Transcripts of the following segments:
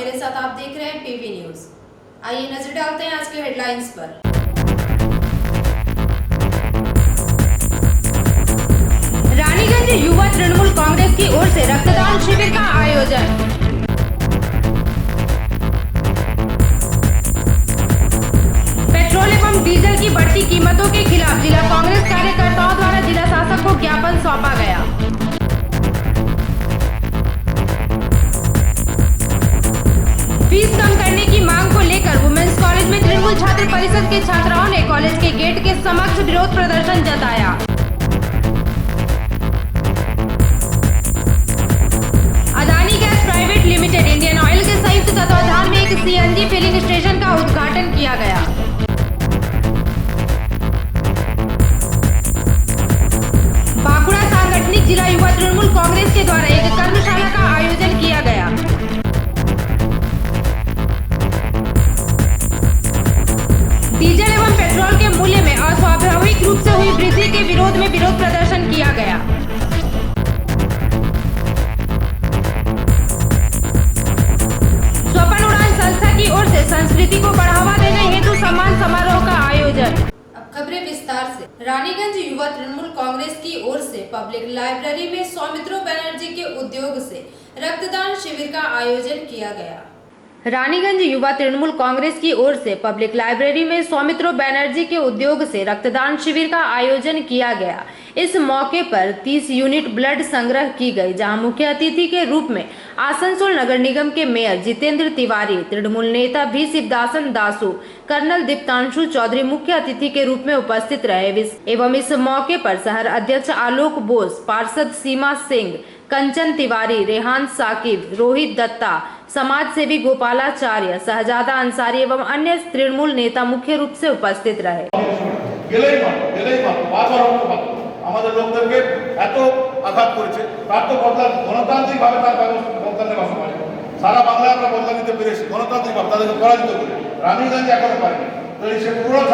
मेरे साथ आप देख रहे हैं पीवी न्यूज। आइए नजर डालते हैं आज के हेडलाइंस पर। रानीगंज युवा तृणमूल कांग्रेस की ओर से रक्तदान शिविर का आयोजन। पेट्रोल एवं डीजल की बढ़ती कीमतों के खिलाफ जिला कांग्रेस कार्यकर्ताओं द्वारा जिला शासक को ज्ञापन सौंपा गया। फीस कम करने की मांग को लेकर वुमेन्स कॉलेज में तृणमूल छात्र परिषद के छात्राओं ने कॉलेज के गेट के समक्ष विरोध प्रदर्शन जताया। Adani gas private limited Indian oil के संयुक्त तत्वाधान में एक सीएनजी फिलिंग स्टेशन का उद्घाटन किया गया। बांकुड़ा सांगठनिक जिला युवा तृणमूल कांग्रेस के द्वारा एक कर्मशाला का आयोजन किया गया। डीजल एवं पेट्रोल के मूल्य में अस्वाभाविक रूप से हुई वृद्धि के विरोध में विरोध प्रदर्शन किया गया। स्वप्न उड़ान संस्था की ओर से संस्कृति को बढ़ावा देने हेतु सम्मान समारोह का आयोजन। अब खबरें विस्तार से। रानीगंज युवा तृणमूल कांग्रेस की ओर से पब्लिक लाइब्रेरी में सौमित्रो बनर्जी के उद्योग से रक्तदान शिविर का आयोजन किया गया। रानीगंज युवा तृणमूल कांग्रेस की ओर से पब्लिक लाइब्रेरी में सौमित्रो बनर्जी के उद्योग से रक्तदान शिविर का आयोजन किया गया। इस मौके पर 30 यूनिट ब्लड संग्रह की गई, जहां मुख्य अतिथि के रूप में आसनसोल नगर निगम के मेयर जितेंद्र तिवारी, तृणमूल नेता भी शिवदासन दासू, कर्नल दीप्तांशु चौधरी मुख्य अतिथि के रूप में उपस्थित रहे एवं इस मौके पर शहर अध्यक्ष आलोक बोस, पार्षद सीमा सिंह, कंचन तिवारी, रेहान साकिब, रोहित दत्ता, समाज सेवी गोपालाचार्य, शहजादा अंसारी एवं अन्य तृणमूल नेता मुख्य रूप से उपस्थित रहे। আমাদের লোকদেরকে এত আঘাত করেছে, তার তো বদলা গণতান্ত্রিকভাবে তার বদলা নেওয়া সমাজ। সারা বাংলায় আমরা বদলা নিতে পেরেছি গণতান্ত্রিকভাবে, তাদেরকে পরাজিত করে। রানীগঞ্জে এখনো পারেনি। তো এই সে পুরনো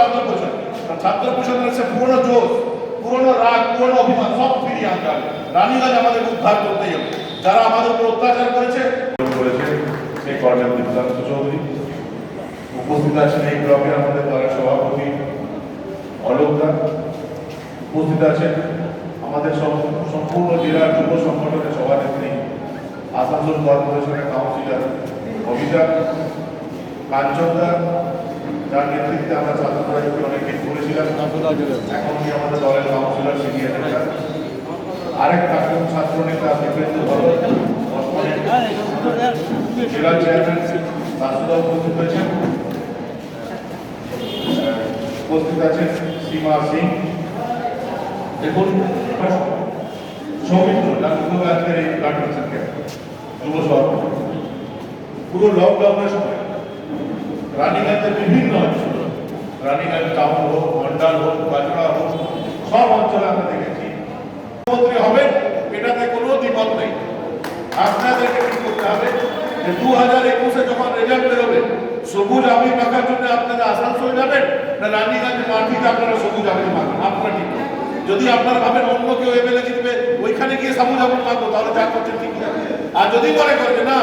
ছাত্র পরিষদের সে পুরনো জোশ, পুরনো রাগ, পুরনো অভিমান সব ফিরিয়ে আনতে হবে। রানীগঞ্জ আমাদের উদ্ধার করতেই হবে। যারা আমাদের উপর অত্যাচার করেছে সেই কর্নেল দীপ্তাংশু চৌধুরী উপস্থিত আছেন। এই ব্লকের আমাদের দলের সভাপতি অলোক দা উপস্থিত আছেন। আমাদের সম্পূর্ণ জেলার যুব সংগঠনের সভানেত্রী, আসানসোল কর্পোরেশনের কাউন্সিলর অভিষেক কাঞ্চনদা, যার নেতৃত্বে আমরা ছাত্ররা অনেকদিন করেছিলাম, এখন কি আমাদের দলের কাউন্সিলর সিনিয়র নেতা, আরেক ছাত্র নেতা দীপেন্দ্র ভরত, জেলা চেয়ারম্যান দাসুদা উপস্থিত হয়েছেন। উপস্থিত আছেন সীমা সিং। দেখুন সৌমিত্র ডাক্তার এই ব্লাড ক্যান্সার ক্যাম্প যুব সভাপতি পুরো লকডাউনের সময় রানীগঞ্জের বিভিন্ন অঞ্চল, রানীগঞ্জ টাউন হোক, মন্ডল হোক, বাজরা হোক, সব অঞ্চলে আমরা দেখেছি মুখ্যমন্ত্রী হবেন, এটাতে কোনো দ্বিমত নেই। আপনাদেরকে কি করতে হবে যে 2021-এ যখন রেজাল্ট বেরোবে, সবুজ আবি মাখার জন্য আপনারা আসানসোল যাবেন না রানীগঞ্জের মাটিতে আপনারা সবুজ আবি মাখান, আপনারা ঠিক। যদি আপনারা ভাবেন অন্য কেউ এমএলএ জিতবে ওইখানে গিয়ে সবুজ আবি মাখবো, তাহলে যা করছেন ঠিক না। আর যদি মনে করবে না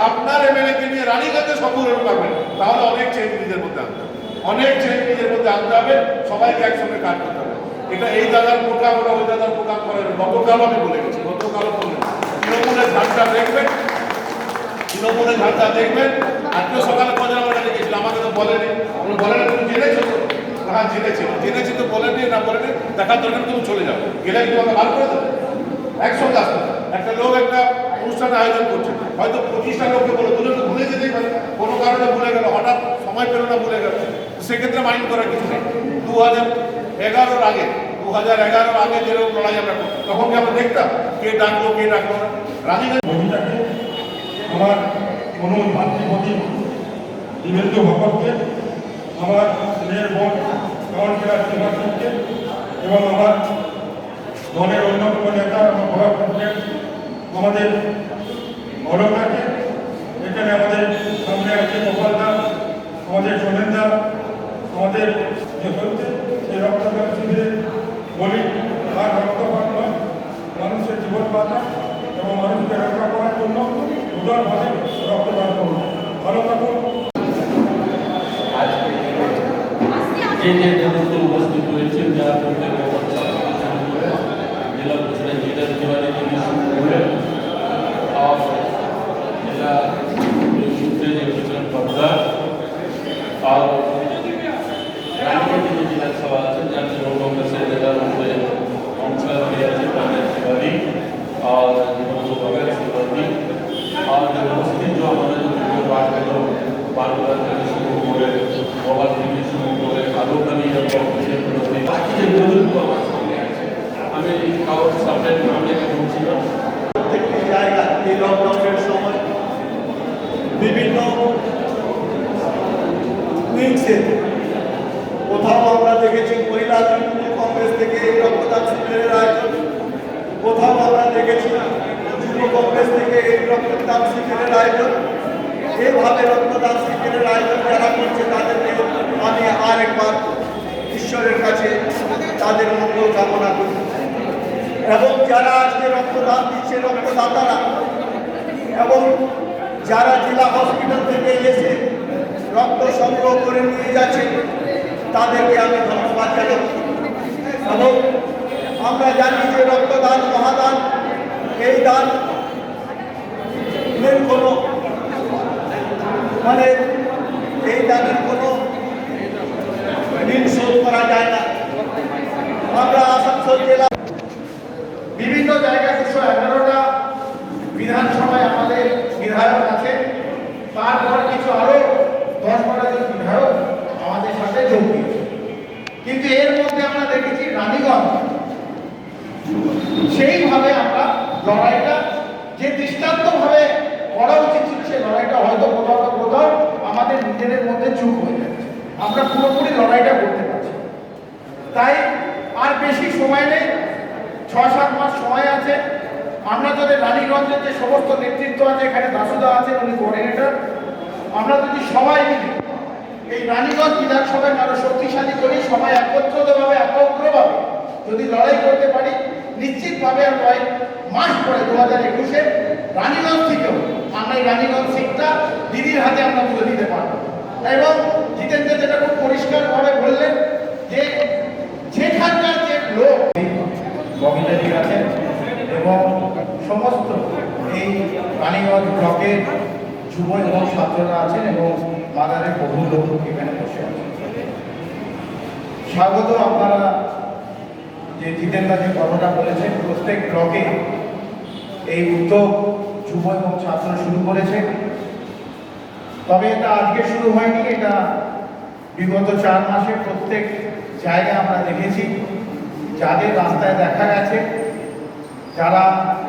আপনার এমএলএ কে নিয়ে রানীগঞ্জে সবুজ আবি মাখবেন, তাহলে অনেক চেঞ্জ নিজের মধ্যে আনতে হবে, অনেক চেঞ্জ নিজের মধ্যে আনতে হবে। সবাইকে একসঙ্গে কাজ করতে হবে। এটা এই দাদার প্রোগ্রাম, ওটা ওই দাদার প্রোগ্রাম করে গতকাল আমি বলে গেছি, গতকালও বললেন তৃণমূলের ঝান্ডা দেখবেন, তৃণমূলের ঝান্ডা দেখবেন। আজকে সকালে পর্যন্ত আমরা দেখেছিল, আমাকে তো বলেনি, আপনি বলেন তুমি জেনেছো তো? হ্যাঁ জেনেছি তো বলেনি, না বলেনি দেখার দরকার, তুমি চলে যাও, গেলে তোমাকে বার করে দেবে। একসঙ্গে আসতে একটা লোক একটা অনুষ্ঠানে আয়োজন করছে, হয়তো 25টা লোককে বলে দুজনকে ভুলে যেতেই পারে, কোনো কারণে ভুলে গেল, হঠাৎ সময় পেল না, ভুলে গেল, সেক্ষেত্রে মাইন্ড করার কিছু নেই। 2011-র আগে যেরকম লড়াই আমরা করতাম, তখন কি আমরা দেখতাম কে ডাকলো কে ডাকলো না। রানীগঞ্জ আমার কোনো ভাতৃপতি দিবেন্দ্র ভকতকে, আমার মেয়ের বোন কাউন্সিলর সীমা সিংকে এবং আমার দলের অন্যতম নেতা আমার আমাদের অরকাকে, এখানে আমাদের সামনে আছে গোপাল দাস, আমাদের সোমেন দা, আমাদের যে হচ্ছে সেই রক্তদান শিবিরে বলি আর রক্তপাত নয়, মানুষের জীবন বাঁচা এবং মানুষকে রক্ষা করার জন্য উদারভাবে রক্তদান করুন। ভালো থাকুন। আজকে যে নেতৃত্ব উপস্থিত হয়েছে যারা প্রত্যেক জেলা প্রেসিডেন্ট জিতেন তিওয়ারি থেকে শুরু করে জেলা সূত্রে যে প্রেসিডেন্ট পদ্মা আর রানীগঞ্জে যে বিধানসভা আছে যার তৃণমূল কংগ্রেসের নেতার মধ্যে অংশগ্রহণ আছে पंडित तिवारी और भगत सिंह और उपस्थित जो हमारे जो वीडियो वार्ड के लोग बार-बार থেকে শুরু করে মোবাইল থেকে শুরু করে আলোকানি এবং বাকি যে প্রযুক্ত আমার সামনে আছে আমি কারোর সামনে আমি বলছি না প্রত্যেকটি জায়গায় এই লকডাউনের সময় বিভিন্ন উইংসে কোথাও আমরা দেখেছি মহিলা তৃণমূল কংগ্রেস থেকে এই রক্তদান শিবিরের আয়োজন, কোথাও আমরা দেখেছি যুব কংগ্রেস থেকে এই রক্তদান শিবিরের আয়োজন। এভাবে রক্তদান শিবিরের আয়োজন যারা করছে তাদেরকে আমি আরেকবার ঈশ্বরের কাছে তাদের মঙ্গল কামনা করি এবং যারা আজকে রক্তদান দিচ্ছে রক্তদাতারা এবং যারা জেলা হসপিটাল থেকে এসে রক্ত সংগ্রহ করে নিয়ে যাচ্ছে তাদেরকে আমি ধন্যবাদ জানাই এবং আমরা জানি যে রক্তদান মহাদান এই দান কোনো মানে এই দানের কোনো ঋণ শোধ করা যায় না। আমরা আসানসোল জেলা বিভিন্ন জায়গায় 211টা বিধানসভায় আমাদের বিধায়ক আছে, তারপর কিছু আরো 10-12 জন বিধায়ক আমাদের সাথে যোগ দিয়েছে। কিন্তু এর মধ্যে আমরা দেখেছি রানীগঞ্জ সেইভাবে আমরা লড়াইটা যে দৃষ্টান্তভাবে করা উচিত ছিল সেই লড়াইটা হয়তো কোথাও না কোথাও আমাদের নিজেদের মধ্যে চুপ হয়ে যাচ্ছে, আমরা পুরোপুরি লড়াইটা করতে পারছি। তাই আর বেশি সময় নেই, 6-7 মাস সময় আছে। আমরা যদি রানীগঞ্জের যে সমস্ত নেতৃত্ব আছে, এখানে দাসুদা আছেন উনি কোঅর্ডিনেটর, আমরা যদি সবাই মিলে এই রানীগঞ্জ বিধানসভায় আরো শক্তিশালী করি, সবাই একত্রিতভাবে একগ্রভাবে যদি লড়াই করতে পারি, নিশ্চিতভাবে আর কয়েক মাস পরে 2021-এ রানীগঞ্জ থেকেও আমরা এই রানীগঞ্জ সিটটা দিদির হাতে আমরা তুলে দিতে পারবো। এবং জিতেন্দ্র যেটা খুব পরিষ্কারভাবে বললেন যে যেখানকার যে লোক মহিলাদের আছেন এবং সমস্ত এই রানীগঞ্জ ব্লকের যুব এবং ছাত্ররা আছেন এবং বাজারের বহু লোক এখানে বসে আছেন। স্বাগত। আপনারা যে জিতেন্দ্র যে কথাটা বলেছেন, প্রত্যেক ব্লকে এই উদ্যোগ যুব এবং ছাত্র শুরু করেছে। তবে এটা আজকে শুরু হয়নি, এটা বিগত 4 মাসে প্রত্যেক জায়গায় আমরা দেখেছি। যাদের রাস্তায় দেখা গেছে, যারা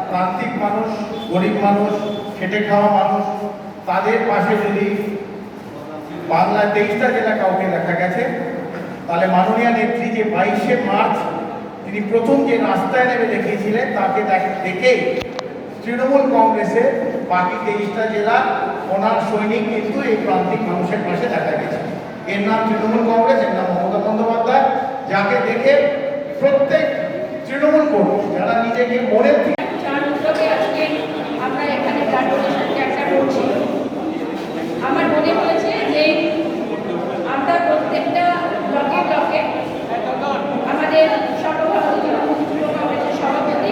প্রান্তিক মানুষ, গরিব মানুষ, খেটে খাওয়া মানুষ, তাদের পাশে যদি বাংলায় 23টা জেলা কাউকে দেখা গেছে, তাহলে মাননীয় নেত্রী যে 22শে মার্চ তিনি প্রথম যে রাস্তায় নেমে দেখিয়েছিলেন, তাকে দেখে তৃণমূল কংগ্রেসে বাকি 23টা জেলা ওনার সৈনিক কিন্তু এই প্রান্তিক মানুষের পাশে দেখা গেছে। এর নাম তৃণমূল কংগ্রেস, এর নাম মমতা বন্দ্যোপাধ্যায়, যাকে দেখে প্রত্যেক তৃণমূল কর্মী যারা নিজেকে মনের থেকে আজকে আমরা এখানে ব্লাড ডোনেশন ক্যাম্পটা করছি। আমার মনে হয়েছে যে আমরা প্রত্যেকটা ব্লকে ব্লকে আমাদের সর্বভারতীয় তৃণমূল যুব কংগ্রেসের সভাপতি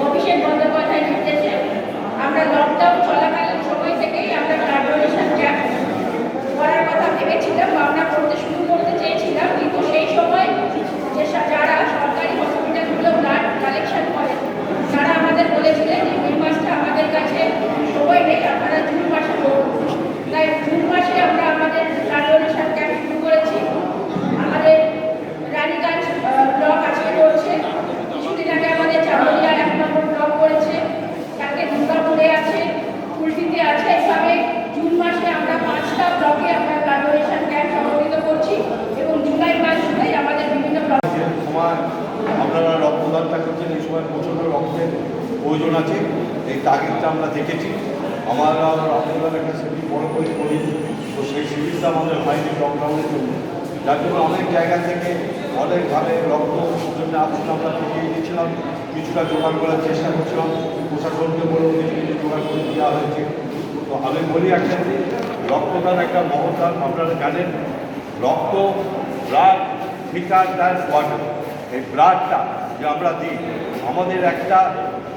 অভিষেক বন্দ্যোপাধ্যায় নির্দেশে আমরা লকডাউন চলাকালীন সময় থেকেই আমরা ব্লাড ডোনেশন ক্যাম্প করার কথা ভেবেছিলাম, আমরা শুরু করতে চেয়েছিলাম। কিন্তু সেই সময় যে যারা সরকারি হসপিটালগুলো ব্লাড কালেকশন করে তারা আমাদের বলেছিলেন যে এই মাসটা আমাদের কাছে সময় নেই, আপনারা জুন মাসে করুন। তাই জুন মাসে আমরা আমাদের ব্লাড ডোনেশন ক্যাম্প শুরু করেছি। আমাদের রানীগঞ্জ ব্লক আজকে করছে, কিছুদিন আগে আমাদের চামড়িয়ার 1 নম্বর ব্লক করেছে, কালকে দুর্গাপুরে আছে, কুলটিতে আছে। এইভাবে জুন মাসে আমরা 5টা ব্লকে আমরা ব্লাড ডোনেশন ক্যাম্প সংগঠিত করছি এবং জুলাই মাস জুড়ে আমাদের বিভিন্ন ব্লক সময় আপনারা রক্তদানটা করছেন, এই সময় প্রচণ্ড রক্তের প্রয়োজন আছে, এই তাগিদটা আমরা দেখেছি। আমরা আপনাদের একটা শিবির বড় করে করি, তো সেই শিবিরটা আমাদের হয়নি লকডাউনের জন্য, যার জন্য অনেক জায়গা থেকে অনেকভাবে রক্ত জন্য আসলে আমরা থেকে গিয়েছিলাম, কিছুটা জোগাড় করার চেষ্টা করছিলাম, প্রশাসনকে বলে কিছু জোগাড় করে দেওয়া হয়েছে। তো আমি বলি একটা রক্তদান একটা মহৎ, আপনারা জানেন রক্ত, ব্লাড, ফিটার দ্যান ওয়াটার। এই ব্লাডটা যে আমরা দিই, আমাদের একটা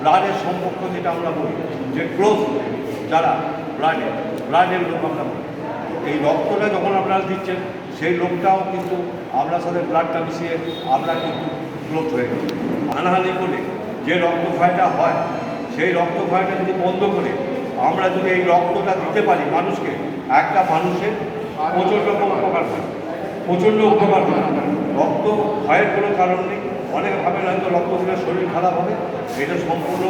ব্লাডের সম্পর্ক যেটা আমরা বলি যে ক্লোজ যারা ব্লাডের লোক আমরা বলি, এই রক্তটা যখন আপনারা দিচ্ছেন সেই লোকটাও কিন্তু আপনার সাথে ব্লাডটা মিশিয়ে আমরা কিন্তু ক্লোজ হয়ে গেল। হানাহানি করে যে রক্ত ক্ষয়টা হয়, সেই রক্ত ক্ষয়টা যদি বন্ধ করে আমরা যদি এই রক্তটা দিতে পারি মানুষকে, একটা মানুষের প্রচণ্ড উপকার হয়, প্রচণ্ড উপকার হয়। রক্ত ক্ষয়ের কোনো কারণ নেই। অনেক ভাবেন হয়তো রক্ত দিলে শরীর খারাপ হবে, এটা সম্পূর্ণ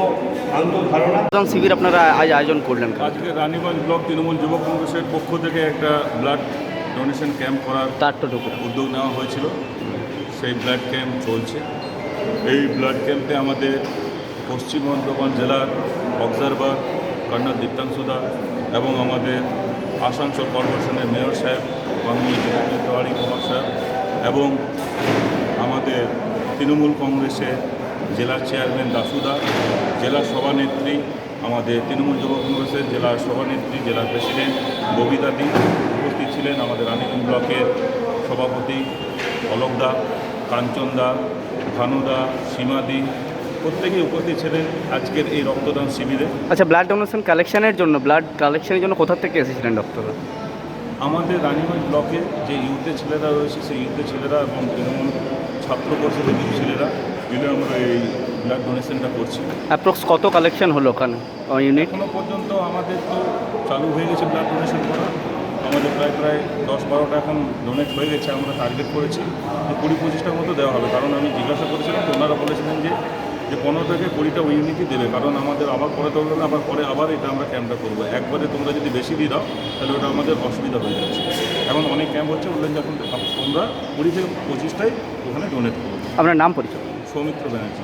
ভ্রান্ত ধারণা। শিবির আপনারা আজ আয়োজন করলেন। আজকে রানীগঞ্জ ব্লক তৃণমূল যুব কংগ্রেসের পক্ষ থেকে একটা ব্লাড ডোনেশন ক্যাম্প করার উদ্যোগ নেওয়া হয়েছিল। সেই ব্লাড ক্যাম্প চলছে। এই ব্লাড ক্যাম্পে আমাদের পশ্চিম বর্ধমান জেলার অবজারভার কর্ণাল দীপ্তাংশুদা এবং আমাদের আসানসোল কর্পোরেশনের মেয়র সাহেব বাংলা তিওয়ারি কুমার সাহেব এবং আমাদের তৃণমূল কংগ্রেসের জেলা চেয়ারম্যান দাসুদা, জেলা সভানেত্রী আমাদের তৃণমূল যুব কংগ্রেসের জেলা সভানেত্রী, জেলা প্রেসিডেন্ট ববিতাদি উপস্থিত ছিলেন। আমাদের রানীগঞ্জ ব্লকের সভাপতি অলোকদা, কাঞ্চনদা, ভানুদা, সীমাদি প্রত্যেকেই উপস্থিত ছিলেন আজকের এই রক্তদান শিবিরে। আচ্ছা, ব্লাড ডোনেশন কালেকশনের জন্য কোথা থেকে এসেছিলেন ডক্টররা? আমাদের রানীগঞ্জ ব্লকে যে ইউথের ছেলেরা রয়েছে সেই ইউথের ছেলেরা এবং তৃণমূল ছাত্র পরিষদের কিছু ছেলেরা মিলে আমরা এই ব্লাড ডোনেশনটা করছি। অ্যাপ্রক্স কত কালেকশন হলো ওখানে ইউনিট? এখনও পর্যন্ত আমাদের তো চালু হয়ে গেছে ব্লাড ডোনেশন করা। আমাদের প্রায় 10-12টা এখন ডোনেট হয়ে গেছে। আমরা টার্গেট করেছি যে 20-25টার মতো দেওয়া হবে। কারণ আমি জিজ্ঞাসা করেছিলাম, তো ওনারা বলেছিলেন যে 15 থেকে 20টা ওই ইউনিটই দেবে। কারণ আমাদের আবার পরে দরকার না, আবার এটা আমরা ক্যাম্পটা করবো। একবারে তোমরা যদি বেশি দিয়ে দাও তাহলে ওটা আমাদের অসুবিধা হয়ে যাচ্ছে। এখন অনেক ক্যাম্প হচ্ছে, বললেন যখন তোমরা 20 থেকে 25টাই ওখানে ডোনেট করবো। আপনার নাম পরিচয়? সৌমিত্র ব্যানার্জি।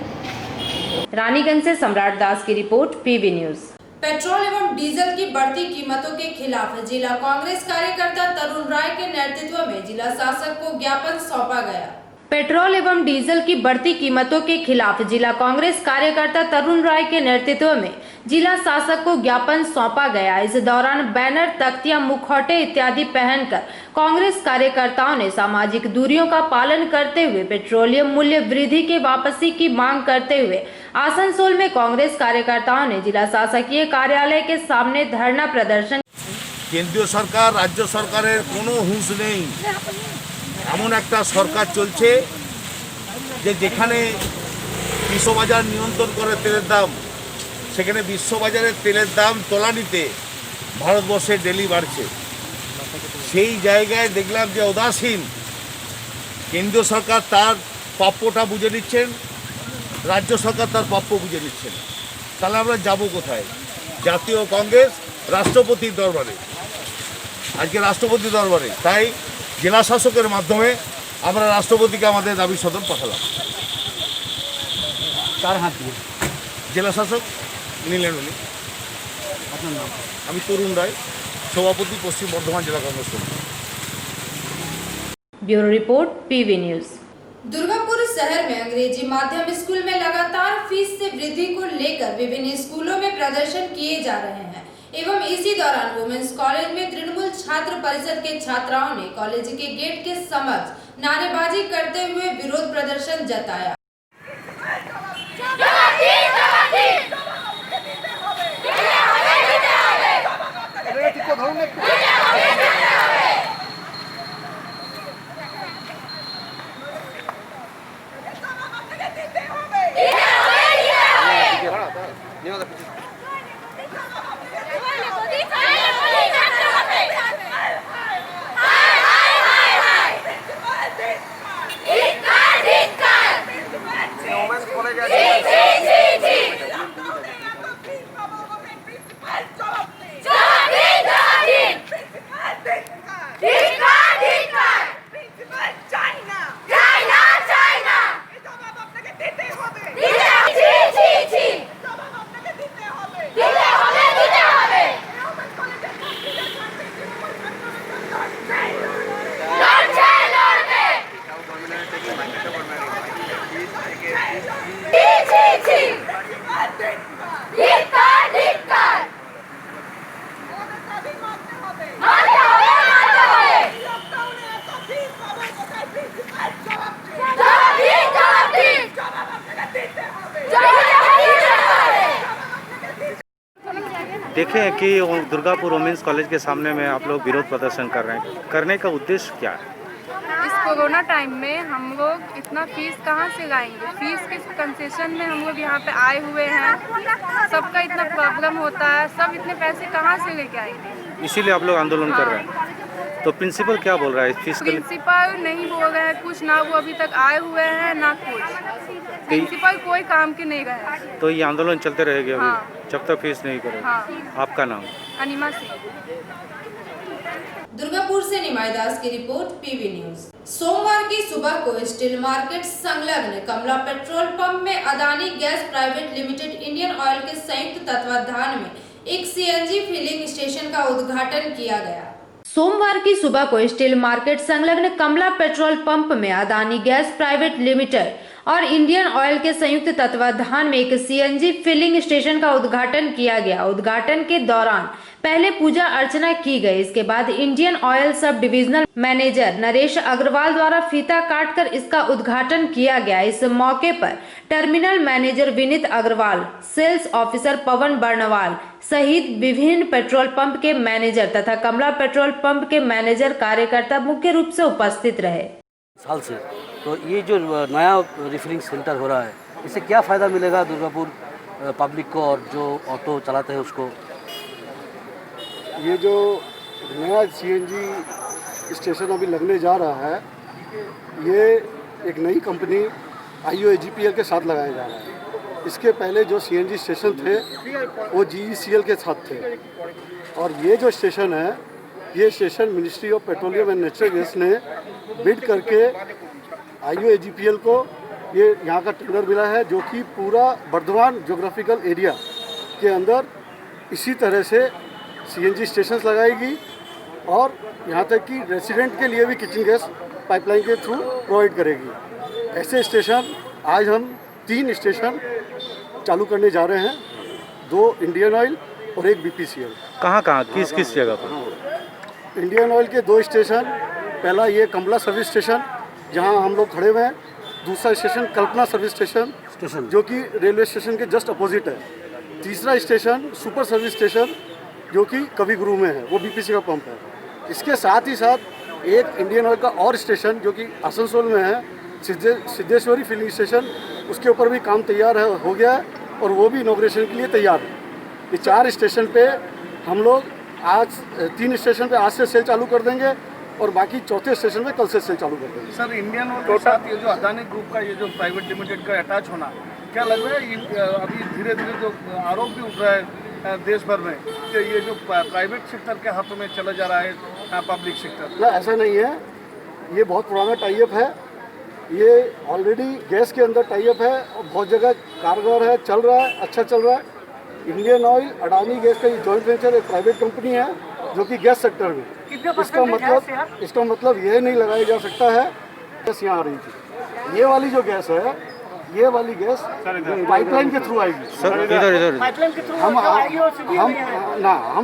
रानीगंज से सम्राट दास की रिपोर्ट, पीवी न्यूज। पेट्रोल एवं डीजल की बढ़ती कीमतों के खिलाफ जिला कांग्रेस कार्यकर्ता तरुण राय के नेतृत्व में जिला शासक को ज्ञापन सौंपा गया। पेट्रोल एवं डीजल की बढ़ती कीमतों के खिलाफ जिला कांग्रेस कार्यकर्ता तरुण राय के नेतृत्व में जिला शासक को ज्ञापन सौंपा गया। इस दौरान बैनर, तख्तियां, मुखौटे इत्यादि पहनकर कांग्रेस कार्यकर्ताओं ने सामाजिक दूरियों का पालन करते हुए पेट्रोलियम मूल्य वृद्धि के वापसी की मांग करते हुए आसनसोल में कांग्रेस कार्यकर्ताओं ने जिला शासकीय कार्यालय के सामने धरना प्रदर्शन। কেন্দ্রীয় সরকার, রাজ্য সরকারের কোনো হুঁশ নেই। এমন একটা সরকার চলছে যে যেখানে বিশ্ববাজার নিয়ন্ত্রণ করে তেলের দাম, সেখানে বিশ্ববাজারের তেলের দাম তলানিতে ভারতবর্ষে ডেলি বাড়ছে। সেই জায়গায় দেখলাম যে উদাসীন কেন্দ্রীয় সরকার তার প্রাপ্যটা বুঝে নিচ্ছেন, রাজ্য সরকার তার প্রাপ্য বুঝে নিচ্ছেন। তাহলে আমরা যাব কোথায়? জাতীয় কংগ্রেস রাষ্ট্রপতির দরবারে, আজকে রাষ্ট্রপতির দরবারে। তাই জেলা শাসকের মাধ্যমে আমরা রাষ্ট্রপতিকে আমাদের দাবি সদন পাঠালাম। তার হাত দিয়ে জেলা শাসক নিলেন উনি। আপনার নাম? আমি তরুণ রায়, সভাপতি, পশ্চিম বর্ধমান জেলা Congress committee. Bureau report, PV news. Durgapur शहर में अंग्रेजी माध्यम स्कूल में लगातार फीस से वृद्धि को लेकर विभिन्न स्कूलों में प्रदर्शन किए जा रहे हैं एवं इसी दौरान वुमेन्स कॉलेज में तृणमूल छात्र परिषद के छात्राओं ने कॉलेज के गेट के समक्ष नारेबाजी करते हुए विरोध प्रदर्शन जताया। देखे हैं कि दुर्गापुर वुमेंस कॉलेज के सामने में आप लोग विरोध प्रदर्शन कर रहे हैं, करने का उद्देश्य क्या है? इस कोरोना टाइम में हम लोग इतना फीस कहाँ से लाएंगे? फीस के कंसेशन में हम लोग यहाँ पे आए हुए हैं, सबका इतना प्रॉब्लम होता है, सब इतने पैसे कहाँ से लेके आएंगे? इसीलिए आप लोग आंदोलन कर रहे हैं। तो प्रिंसिपल क्या बोल रहा है इस फीस के लिए? प्रिंसिपल नहीं बोल रहे हैं कुछ, ना वो अभी तक आए हुए हैं ना कुछ। प्रिंसिपल कोई काम के नहीं गए। तो ये आंदोलन चलते रहेगा अभी हाँ। जब तक फीस नहीं करेगा। हाँ। आपका नाम? अनिमा सिंह। दुर्गापुर से निमाई दास की रिपोर्ट, पीवी न्यूज। सोमवार की सुबह को स्टील मार्केट संलग्न कमला पेट्रोल पंप में Adani gas private limited Indian oil के संयुक्त तत्वाधान में एक सीएनजी फिलिंग स्टेशन का उद्घाटन किया गया। सोमवार की सुबह को स्टील मार्केट संलग्न कमला पेट्रोल पंप में अदानी गैस प्राइवेट लिमिटेड और इंडियन ऑयल के संयुक्त तत्वाधान में एक सीएनजी फिलिंग स्टेशन का उद्घाटन किया गया। उद्घाटन के दौरान पहले पूजा अर्चना की गई। इसके बाद Indian Oil sub divisional manager Naresh Agarwal द्वारा फीता काटकर इसका उद्घाटन किया गया। इस मौके पर terminal manager Vineet Agrawal, sales officer Pawan Barnwal सहित विभिन्न पेट्रोल पंप के मैनेजर तथा कमला पेट्रोल पंप के मैनेजर कार्यकर्ता मुख्य रूप से उपस्थित रहे। साल से तो ये जो नया रिफिलिंग सेंटर हो रहा है, इससे क्या फ़ायदा मिलेगा दुर्गापुर पब्लिक को और जो ऑटो चलाते हैं उसको? ये जो नया सीएनजी स्टेशन अभी लगने जा रहा है, ये एक नई कंपनी IOAGPL के साथ लगाया जा रहा है। इसके पहले जो सीएनजी स्टेशन थे वो GECL के साथ थे, और ये जो स्टेशन है, ये station ministry of petroleum and natural gas ने बिड करके IOAGPL को ये यहाँ का टेंडर मिला है, जो कि पूरा बर्धमान ज्योग्राफिकल एरिया के अंदर इसी तरह से सीएनजी स्टेशंस लगाएगी, और यहाँ तक कि रेसिडेंट के लिए भी किचन गैस पाइपलाइन के थ्रू प्रोवाइड करेगी। ऐसे स्टेशन आज हम 3 स्टेशन चालू करने जा रहे हैं, 2 इंडियन ऑयल और 1 BPCL। कहाँ किस जगह पर? इंडियन ऑयल के 2 स्टेशन, पहला ये कमला सर्विस स्टेशन जहाँ हम लोग खड़े हुए हैं, दूसरा स्टेशन कल्पना सर्विस स्टेशन जो कि रेलवे स्टेशन के जस्ट अपोजिट है, तीसरा स्टेशन सुपर सर्विस स्टेशन जो कि कवि गुरु में है, वो BPC का पंप है। इसके साथ ही साथ एक इंडियन ऑयल का और स्टेशन जो कि आसनसोल में है, सिद्धेश्वरी फिलिंग स्टेशन, उसके ऊपर भी काम तैयार है, हो गया है, और वो भी इनॉग्रेशन के लिए तैयार है। ये 4 स्टेशन पे हम लोग आज 3 स्टेशन पे आज से सेल चालू कर देंगे, और बाकी 4थे स्टेशन पे कल से सेल चालू कर देंगे। सर, इंडियन ऑयल के साथ ये जो अदानी ग्रुप का ये जो प्राइवेट लिमिटेड का अटैच होना, क्या लग रहा है ये अभी धीरे धीरे जो आरोप भी उठ रहा है देश भर में कि ये जो प्राइवेट सेक्टर के हाथों में चला जा रहा है पब्लिक सेक्टर? ना, ऐसा नहीं है। ये बहुत पुराना टाइप है, ये ऑलरेडी गैस के अंदर टाइप है और बहुत जगह कारगर है, चल रहा है, अच्छा चल रहा है। इंडियन ऑयल अडानी गैस का ये जॉइंट वेंचर एक प्राइवेट कंपनी है जो कि गैस सेक्टर में, इसका मतलब यह नहीं लगाया जा सकता है गैस यहाँ आ रही थी। ये वाली जो गैस है, ये वाली गैस पाइपलाइन के थ्रू आएगी। सर इधर पाइपलाइन के थ्रू हम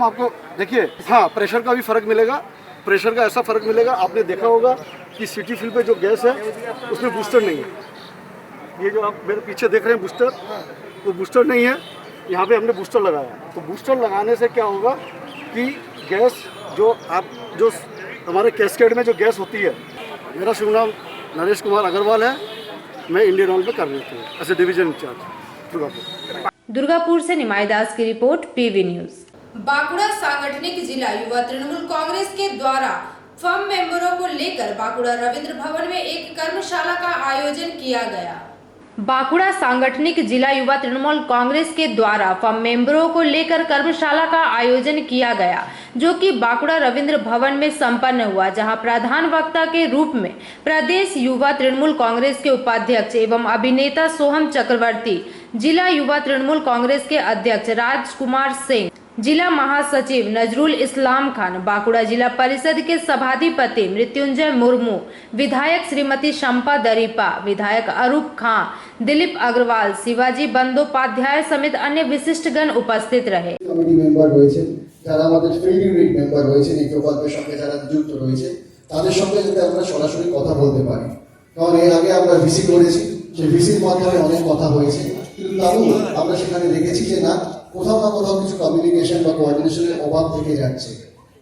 आपको देखिए, हाँ, प्रेशर का भी फर्क मिलेगा। प्रेशर का ऐसा फर्क मिलेगा, आपने देखा होगा कि सिटी फिल पे जो गैस है उसमें बूस्टर नहीं है। ये जो आप मेरे पीछे देख रहे हैं बूस्टर, वो बूस्टर नहीं है, यहाँ पे हमने बूस्टर लगाया। तो बूस्टर लगाने से क्या होगा कि गैस जो हमारे कैस्केड में जो गैस होती है, मेरा शुभ नाम नरेश कुमार अग्रवाल है, मैं इंडियन ऑयल में कर रही हूँ as a division incharge Durgapur से निमाई दास की रिपोर्ट, पीवी न्यूज। बांकुड़ा सांगठनिक जिला युवा तृणमूल कांग्रेस के द्वारा फर्म मेंबरों को लेकर बांकुड़ा रविंद्र भवन में एक कर्मशाला का आयोजन किया गया। बांकुड़ा सांगठनिक जिला युवा तृणमूल कांग्रेस के द्वारा फर्म मेंबरों को लेकर कर्मशाला का आयोजन किया गया, जो कि बांकुड़ा रविंद्र भवन में संपन्न हुआ, जहां प्रधान वक्ता के रूप में प्रदेश युवा तृणमूल कांग्रेस के उपाध्यक्ष एवं अभिनेता सोहम चक्रवर्ती, जिला युवा तृणमूल कांग्रेस के अध्यक्ष राजकुमार सिंह, जिला महासचिव नजरुल इस्लाम खान, बांकुड़ा जिला परिषद के सभाधिपति मृत्युंजय मुर्मू, विधायक श्रीमती शंपा दरीपा, विधायक अरूप खां, दिलीप अग्रवाल, शिवाजी बंदोपाध्याय समेत अन्य विशिष्टगण उपस्थित रहे। कमिटी मेंबर রয়েছে, যারা আমাদের ফিল্ড ইউনিট মেম্বার রয়েছে, এই প্রকল্পের সঙ্গে যারা যুক্ত রয়েছে, তাদের সঙ্গে যাতে আমরা সরাসরি কথা বলতে পারি। কারণ এর আগে আমরা ভিসি করেছি, সেই ভিসির মাধ্যমে অনেক কথা হয়েছে, কিন্তু তাও আমরা সেখানে দেখেছি যে না, কোথাও না কোথাও কিছু কমিউনিকেশন বা কোঅর্ডিনেশনের অভাব থেকে যাচ্ছে।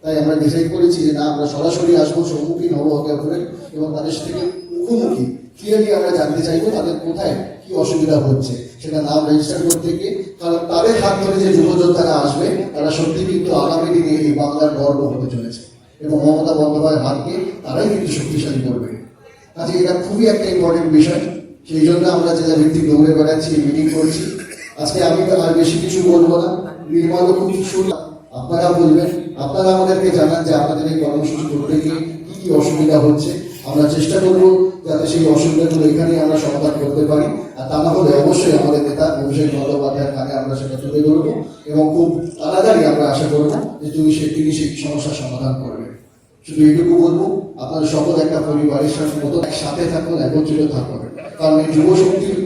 তাই আমরা ডিসাইড করেছি যে না, আমরা সরাসরি আসবো, সম্মুখীন হবো করে, এবং তাদের থেকে মুখোমুখি ক্লিয়ারলি আমরা জানতে চাইবো তাদের কোথায় কি অসুবিধা হচ্ছে, সেটা নাম রেজিস্টার করতে গিয়ে। কারণ তাদের হাত ধরে যে যুবযোদ্ধারা আসবে, তারা সত্যি কিন্তু আগামী দিনে এই বাংলার গর্ব হতে চলেছে, এবং মমতা বন্দ্যোপাধ্যায়ের হাতকে তারাই কিন্তু শক্তিশালী করবে। কাজে এটা খুবই একটা ইম্পর্টেন্ট বিষয়। সেই জন্য আমরা জেলা ভিত্তিক দৌড়ে বেড়াচ্ছি, মিটিং করছি। আজকে আমি আর বেশি কিছু বলবো না, নির্মল খুব শুনলাম, আপনারা বলবেন, আপনারা আমাদেরকে জানান যে আপনাদের এই কর্মসূচি করতে গিয়ে কি কি অসুবিধা হচ্ছে। আমরা চেষ্টা করবো যাতে সেই অসুবিধাগুলো এখানেই আমরা সমাধান করতে পারি, আর তা না হলে অবশ্যই আমাদের নেতা অভিষেক বন্দ্যোপাধ্যায়ের কানে আমরা সেটা তুলে ধরবো, এবং খুব তাড়াতাড়ি আমরা আশা করবো যে তিনি সেই সমস্যার সমাধান করবেন। শুধু এইটুকু বলবো, আপনারা সকল একটা পরিবারের সাথে মতো একসাথে থাকুন, একত্রিত থাকুন। কারণ এই যুব শক্তির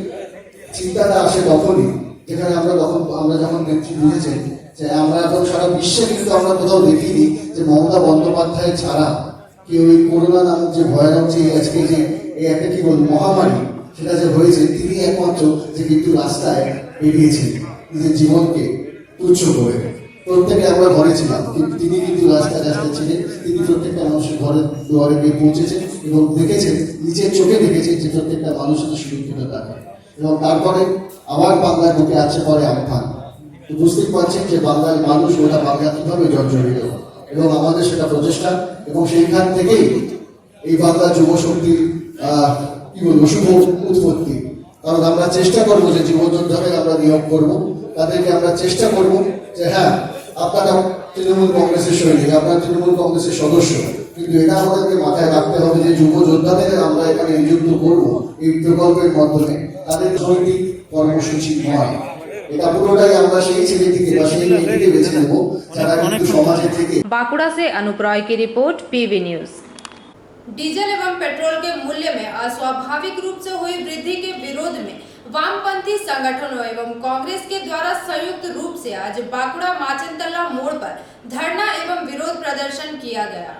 চিন্তাটা আসে তখনই যেখানে আমরা যখন নেত্রী বুঝেছেন যে আমরা এখন সারা বিশ্বে কিন্তু আমরা কোথাও দেখিনি যে মমতা বন্দ্যোপাধ্যায় ছাড়া কেউ এই করোনা নামক যে ভয়ানক যে আজকে যে এই একটা কি বলবো মহামারী, সেটা যে হয়েছে, তিনি একমাত্র যে কিন্তু রাস্তায় বেরিয়েছেন নিজের জীবনকে তুচ্ছ করে। প্রত্যেকে আমরা ঘরে ছিলাম, কিন্তু তিনি কিন্তু রাস্তায় ছিলেন। তিনি প্রত্যেকটা মানুষের দুয়ারে গিয়ে পৌঁছেছেন এবং দেখেছেন, নিজের চোখে দেখেছেন যে প্রত্যেকটা মানুষের সুরক্ষিত থাকে। এবং তারপরে আবার বাংলার বুকে আছে পরে আমফান। বুঝতেই পারছেন যে বাংলার মানুষ ওটা বাংলা কিভাবে জর্জরিত, এবং আমাদের সেটা প্রচেষ্টা, এবং সেইখান থেকেই এই বাংলা যুব শক্তির কি বলবো শুভ উৎপত্তি। কারণ আমরা চেষ্টা করবো যে যুবযোদ্ধাদের আমরা নিয়োগ করবো, তাদেরকে আমরা চেষ্টা করবো যে হ্যাঁ, আপনারা তৃণমূল কংগ্রেসের সৈনিক, আপনারা তৃণমূল কংগ্রেসের সদস্য, কিন্তু এটা আমাদেরকে মাথায় রাখতে হবে যে যুব যোদ্ধাদের আমরা এখানে নিযুক্ত করবো এই প্রকল্পের মাধ্যমে। তাদের সৈনিক কর্মসূচি নয়, এটা পুরোটাই আমরা সেই ছেলেটিকে বা সেই মেয়েটিকে বেছে নেবো যারা কিন্তু সমাজে থেকে। बांकुड़ा से अनूप रॉय की रिपोर्ट, पीवी न्यूज। डीजल एवं पेट्रोल के मूल्य में अस्वाभाविक रूप से हुई वृद्धि के विरोध में वामपंथी संगठनों एवं कांग्रेस के द्वारा संयुक्त रूप से आज बांकुड़ा माचनतला मोड़ पर धरना एवं विरोध प्रदर्शन किया गया।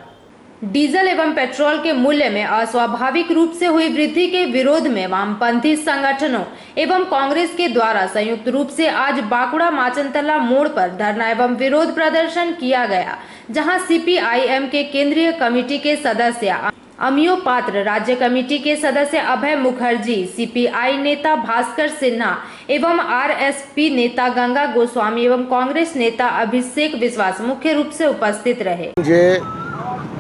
डीजल एवं पेट्रोल के मूल्य में अस्वाभाविक रूप से हुई वृद्धि के विरोध में वामपंथी संगठनों एवं कांग्रेस के द्वारा संयुक्त रूप से आज बांकुड़ा माचनतला मोड़ पर धरना एवं विरोध प्रदर्शन किया गया, जहां सीपीआईएम के केंद्रीय कमेटी के सदस्य अमियो पात्र, राज्य कमेटी के सदस्य अभय मुखर्जी, सीपीआई नेता भास्कर सिन्हा एवं आरएसपी नेता गंगा गोस्वामी एवं कांग्रेस नेता अभिषेक विश्वास मुख्य रूप से उपस्थित रहे।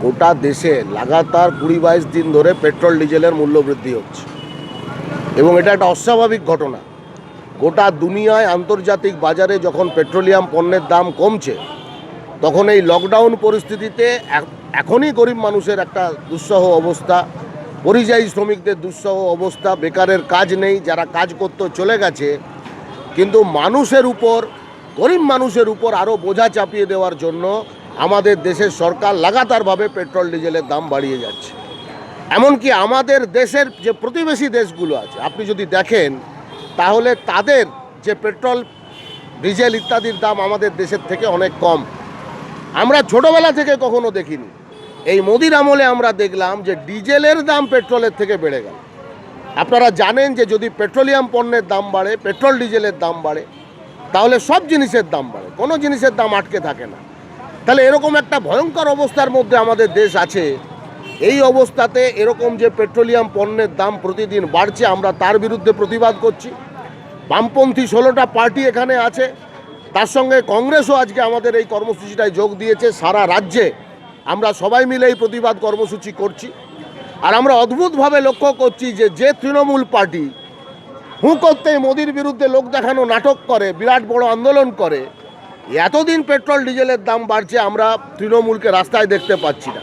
গোটা দেশে লাগাতার 20-22 দিন ধরে পেট্রোল ডিজেলের মূল্য বৃদ্ধি হচ্ছে, এবং এটা একটা অস্বাভাবিক ঘটনা। গোটা দুনিয়ায় আন্তর্জাতিক বাজারে যখন পেট্রোলিয়াম পণ্যের দাম কমছে, তখন এই লকডাউন পরিস্থিতিতে এখনই গরিব মানুষের একটা দুঃসহ অবস্থা, পরিযায়ী শ্রমিকদের দুঃসহ অবস্থা, বেকারের কাজ নেই, যারা কাজ করতে চলে গেছে। কিন্তু মানুষের উপর, গরিব মানুষের উপর আরও বোঝা চাপিয়ে দেওয়ার জন্য আমাদের দেশের সরকার লাগাতারভাবে পেট্রোল ডিজেলের দাম বাড়িয়ে যাচ্ছে। এমনকি আমাদের দেশের যে প্রতিবেশী দেশগুলো আছে, আপনি যদি দেখেন তাহলে তাদের যে পেট্রোল ডিজেল ইত্যাদির দাম আমাদের দেশের থেকে অনেক কম। আমরা ছোটোবেলা থেকে কখনো দেখিনি, এই মোদির আমলে আমরা দেখলাম যে ডিজেলের দাম পেট্রোলের থেকে বেড়ে গেল। আপনারা জানেন যে যদি পেট্রোলিয়াম পণ্যের দাম বাড়ে, পেট্রোল ডিজেলের দাম বাড়ে, তাহলে সব জিনিসের দাম বাড়ে, কোনো জিনিসের দাম আটকে থাকে না। তাহলে এরকম একটা ভয়ঙ্কর অবস্থার মধ্যে আমাদের দেশ আছে। এই অবস্থাতে এরকম যে পেট্রোলিয়াম পণ্যের দাম প্রতিদিন বাড়ছে, আমরা তার বিরুদ্ধে প্রতিবাদ করছি। বামপন্থী 16টা পার্টি এখানে আছে, তার সঙ্গে কংগ্রেসও আজকে আমাদের এই কর্মসূচিটায় যোগ দিয়েছে। সারা রাজ্যে আমরা সবাই মিলে এই প্রতিবাদ কর্মসূচি করছি। আর আমরা অদ্ভুতভাবে লক্ষ্য করছি যে তৃণমূল পার্টি হুঁ করতেই মোদির বিরুদ্ধে লোক দেখানো নাটক করে, বিরাট বড় আন্দোলন করে, এতদিন পেট্রোল ডিজেলের দাম বাড়ছে, আমরা তৃণমূলকে রাস্তায় দেখতে পাচ্ছি না।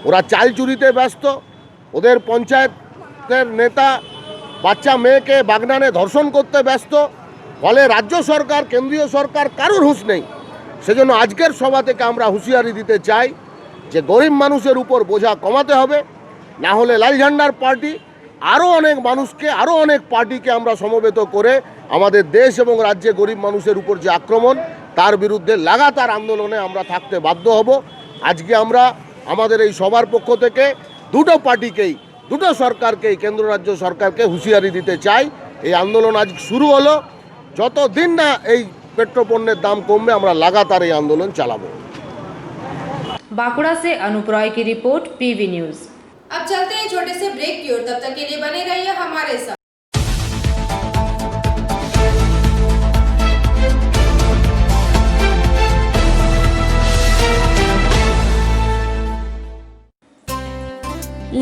ওরা চাল চুরিতে ব্যস্ত, ওদের পঞ্চায়েতের নেতা বাচ্চা মেয়েকে বাগনানে ধর্ষণ করতে ব্যস্ত। ফলে রাজ্য সরকার, কেন্দ্রীয় সরকার কারোর হুঁশ নেই। সেজন্য আজকের সভা থেকে আমরা হুঁশিয়ারি দিতে চাই যে গরিব মানুষের উপর বোঝা কমাতে হবে, না হলে লাল ঝান্ডার পার্টি আরও অনেক মানুষকে, আরও অনেক পার্টিকে আমরা সমবেত করে আমাদের দেশ এবং রাজ্যে গরিব মানুষের উপর যে আক্রমণ, তার বিরুদ্ধে লাগাতার আন্দোলনে আমরা থাকতে বাধ্য হব। আজকে আমরা আমাদের এই সবার পক্ষ থেকে দুটো পার্টিকেই, দুটো সরকারকেই, কেন্দ্র রাজ্য সরকারকে হুঁশিয়ারি দিতে চাই। এই আন্দোলন আজ শুরু হলো, যতদিন না এই পেট্রোপণ্যের দাম কমবে, আমরা লাগাতার এই আন্দোলন চালাবো। बांकुड़ा से अनूप रॉय की रिपोर्ट, पीवी न्यूज। अब चलते हैं छोटे से ब्रेक की ओर, तब तक के लिए बने रहिए हमारे साथ।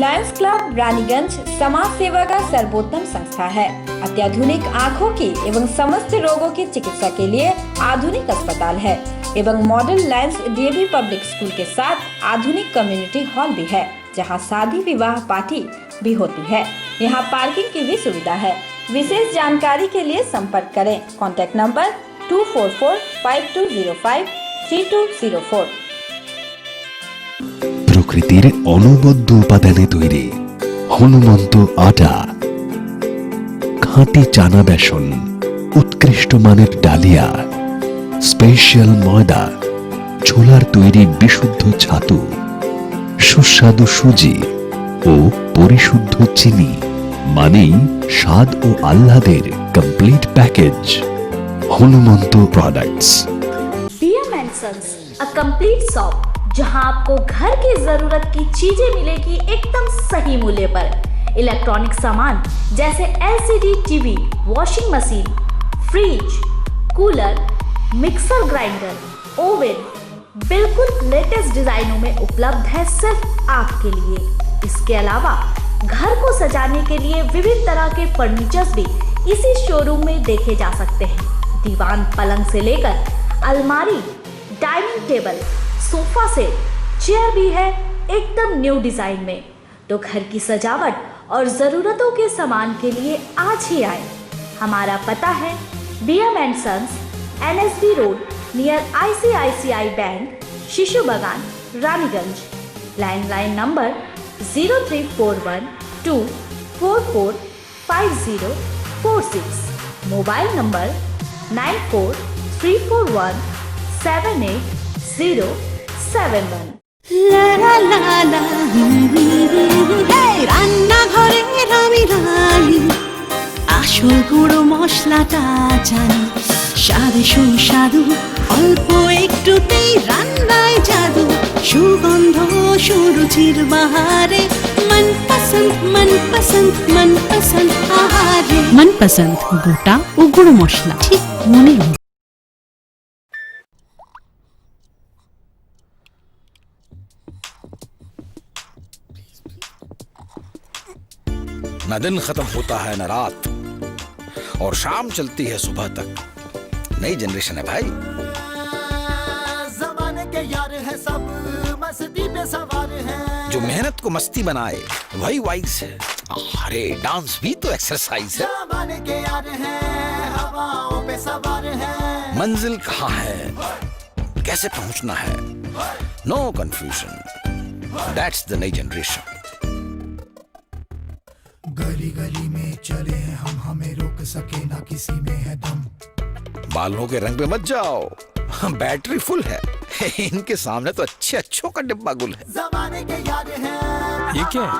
लायंस क्लब रानीगंज समाज सेवा का सर्वोत्तम संस्था है। अत्याधुनिक आँखों की एवं समस्त रोगों की चिकित्सा के लिए आधुनिक अस्पताल है एवं model Lions DAV public school के साथ आधुनिक कम्युनिटी हॉल भी है, जहां शादी विवाह पार्टी भी होती है। यहां पार्किंग की भी सुविधा है। विशेष जानकारी के लिए संपर्क करें। Contact number 2445205320। প্রকৃতির অনবদ্য উপাদানে তৈরি হনুমন্ত আটা, খাঁটি চানা বেসন, উৎকৃষ্ট মানের ডালিয়া, স্পেশাল ময়দা, ছোলার তৈরি বিশুদ্ধ ছাতু, সুস্বাদু সুজি ও পরিশুদ্ধ চিনি, মানেই স্বাদ ও আহ্লাদের complete package. Hanumant products. BM & Sons, a complete shop जहां आपको घर की जरूरत की चीजें मिलेगी एकदम सही मूल्य पर। इलेक्ट्रॉनिक सामान जैसे LCD TV, washing machine, fridge, cooler, mixer grinder, oven बिल्कुल लेटेस्ट डिजाइनों में उपलब्ध है सिर्फ आपके लिए। इसके अलावा घर को सजाने के लिए विभिन्न तरह के फर्नीचर्स भी इसी शोरूम में देखे जा सकते हैं। दीवान पलंग से लेकर अलमारी, dining table, sofa set, chair भी है एकदम न्यू डिजाइन में। तो घर की सजावट और जरूरतों के सामान के लिए आज ही आए। हमारा पता है BM & Sons, NSB road near ICICI bank, शिशु बागान, Raniganj. Landline number 034124450046। Mobile number 9434178071। রান্নাঘরে আমি রানী, আসল গুঁড়ো মশলাটা জানি, স্বাদে সুস্বাদু অল্প একটুতেই রান্নায় জাদু, সুগন্ধ সুরুচির বাহারে মনপসন্দ মনপসন্দ মনপসন্দ আহারে। মনপসন্দ গোটা ও গুঁড়ো মশলা ঠিক মনের মতো। न दिन खत्म होता है न रात, और शाम चलती है सुबह तक। नई जनरेशन है भाई। जमाने के यार है सब, मस्ती पे सवार है। जो मेहनत को मस्ती बनाए वही वाइज है। अरे डांस भी तो एक्सरसाइज है। जमाने के यार है, हवाओं पे सवार है। मंजिल कहाँ है, कैसे पहुंचना है, नो कंफ्यूजन। दैट्स द नई जनरेशन। गली गली में चले हैं हम, हमें रोक सके ना किसी में है दम। बालों के रंग पे मत जाओ, बैटरी फुल है। इनके सामने तो अच्छे अच्छों का डिब्बा गुल है। जमाने के यार हैं। ये क्या है?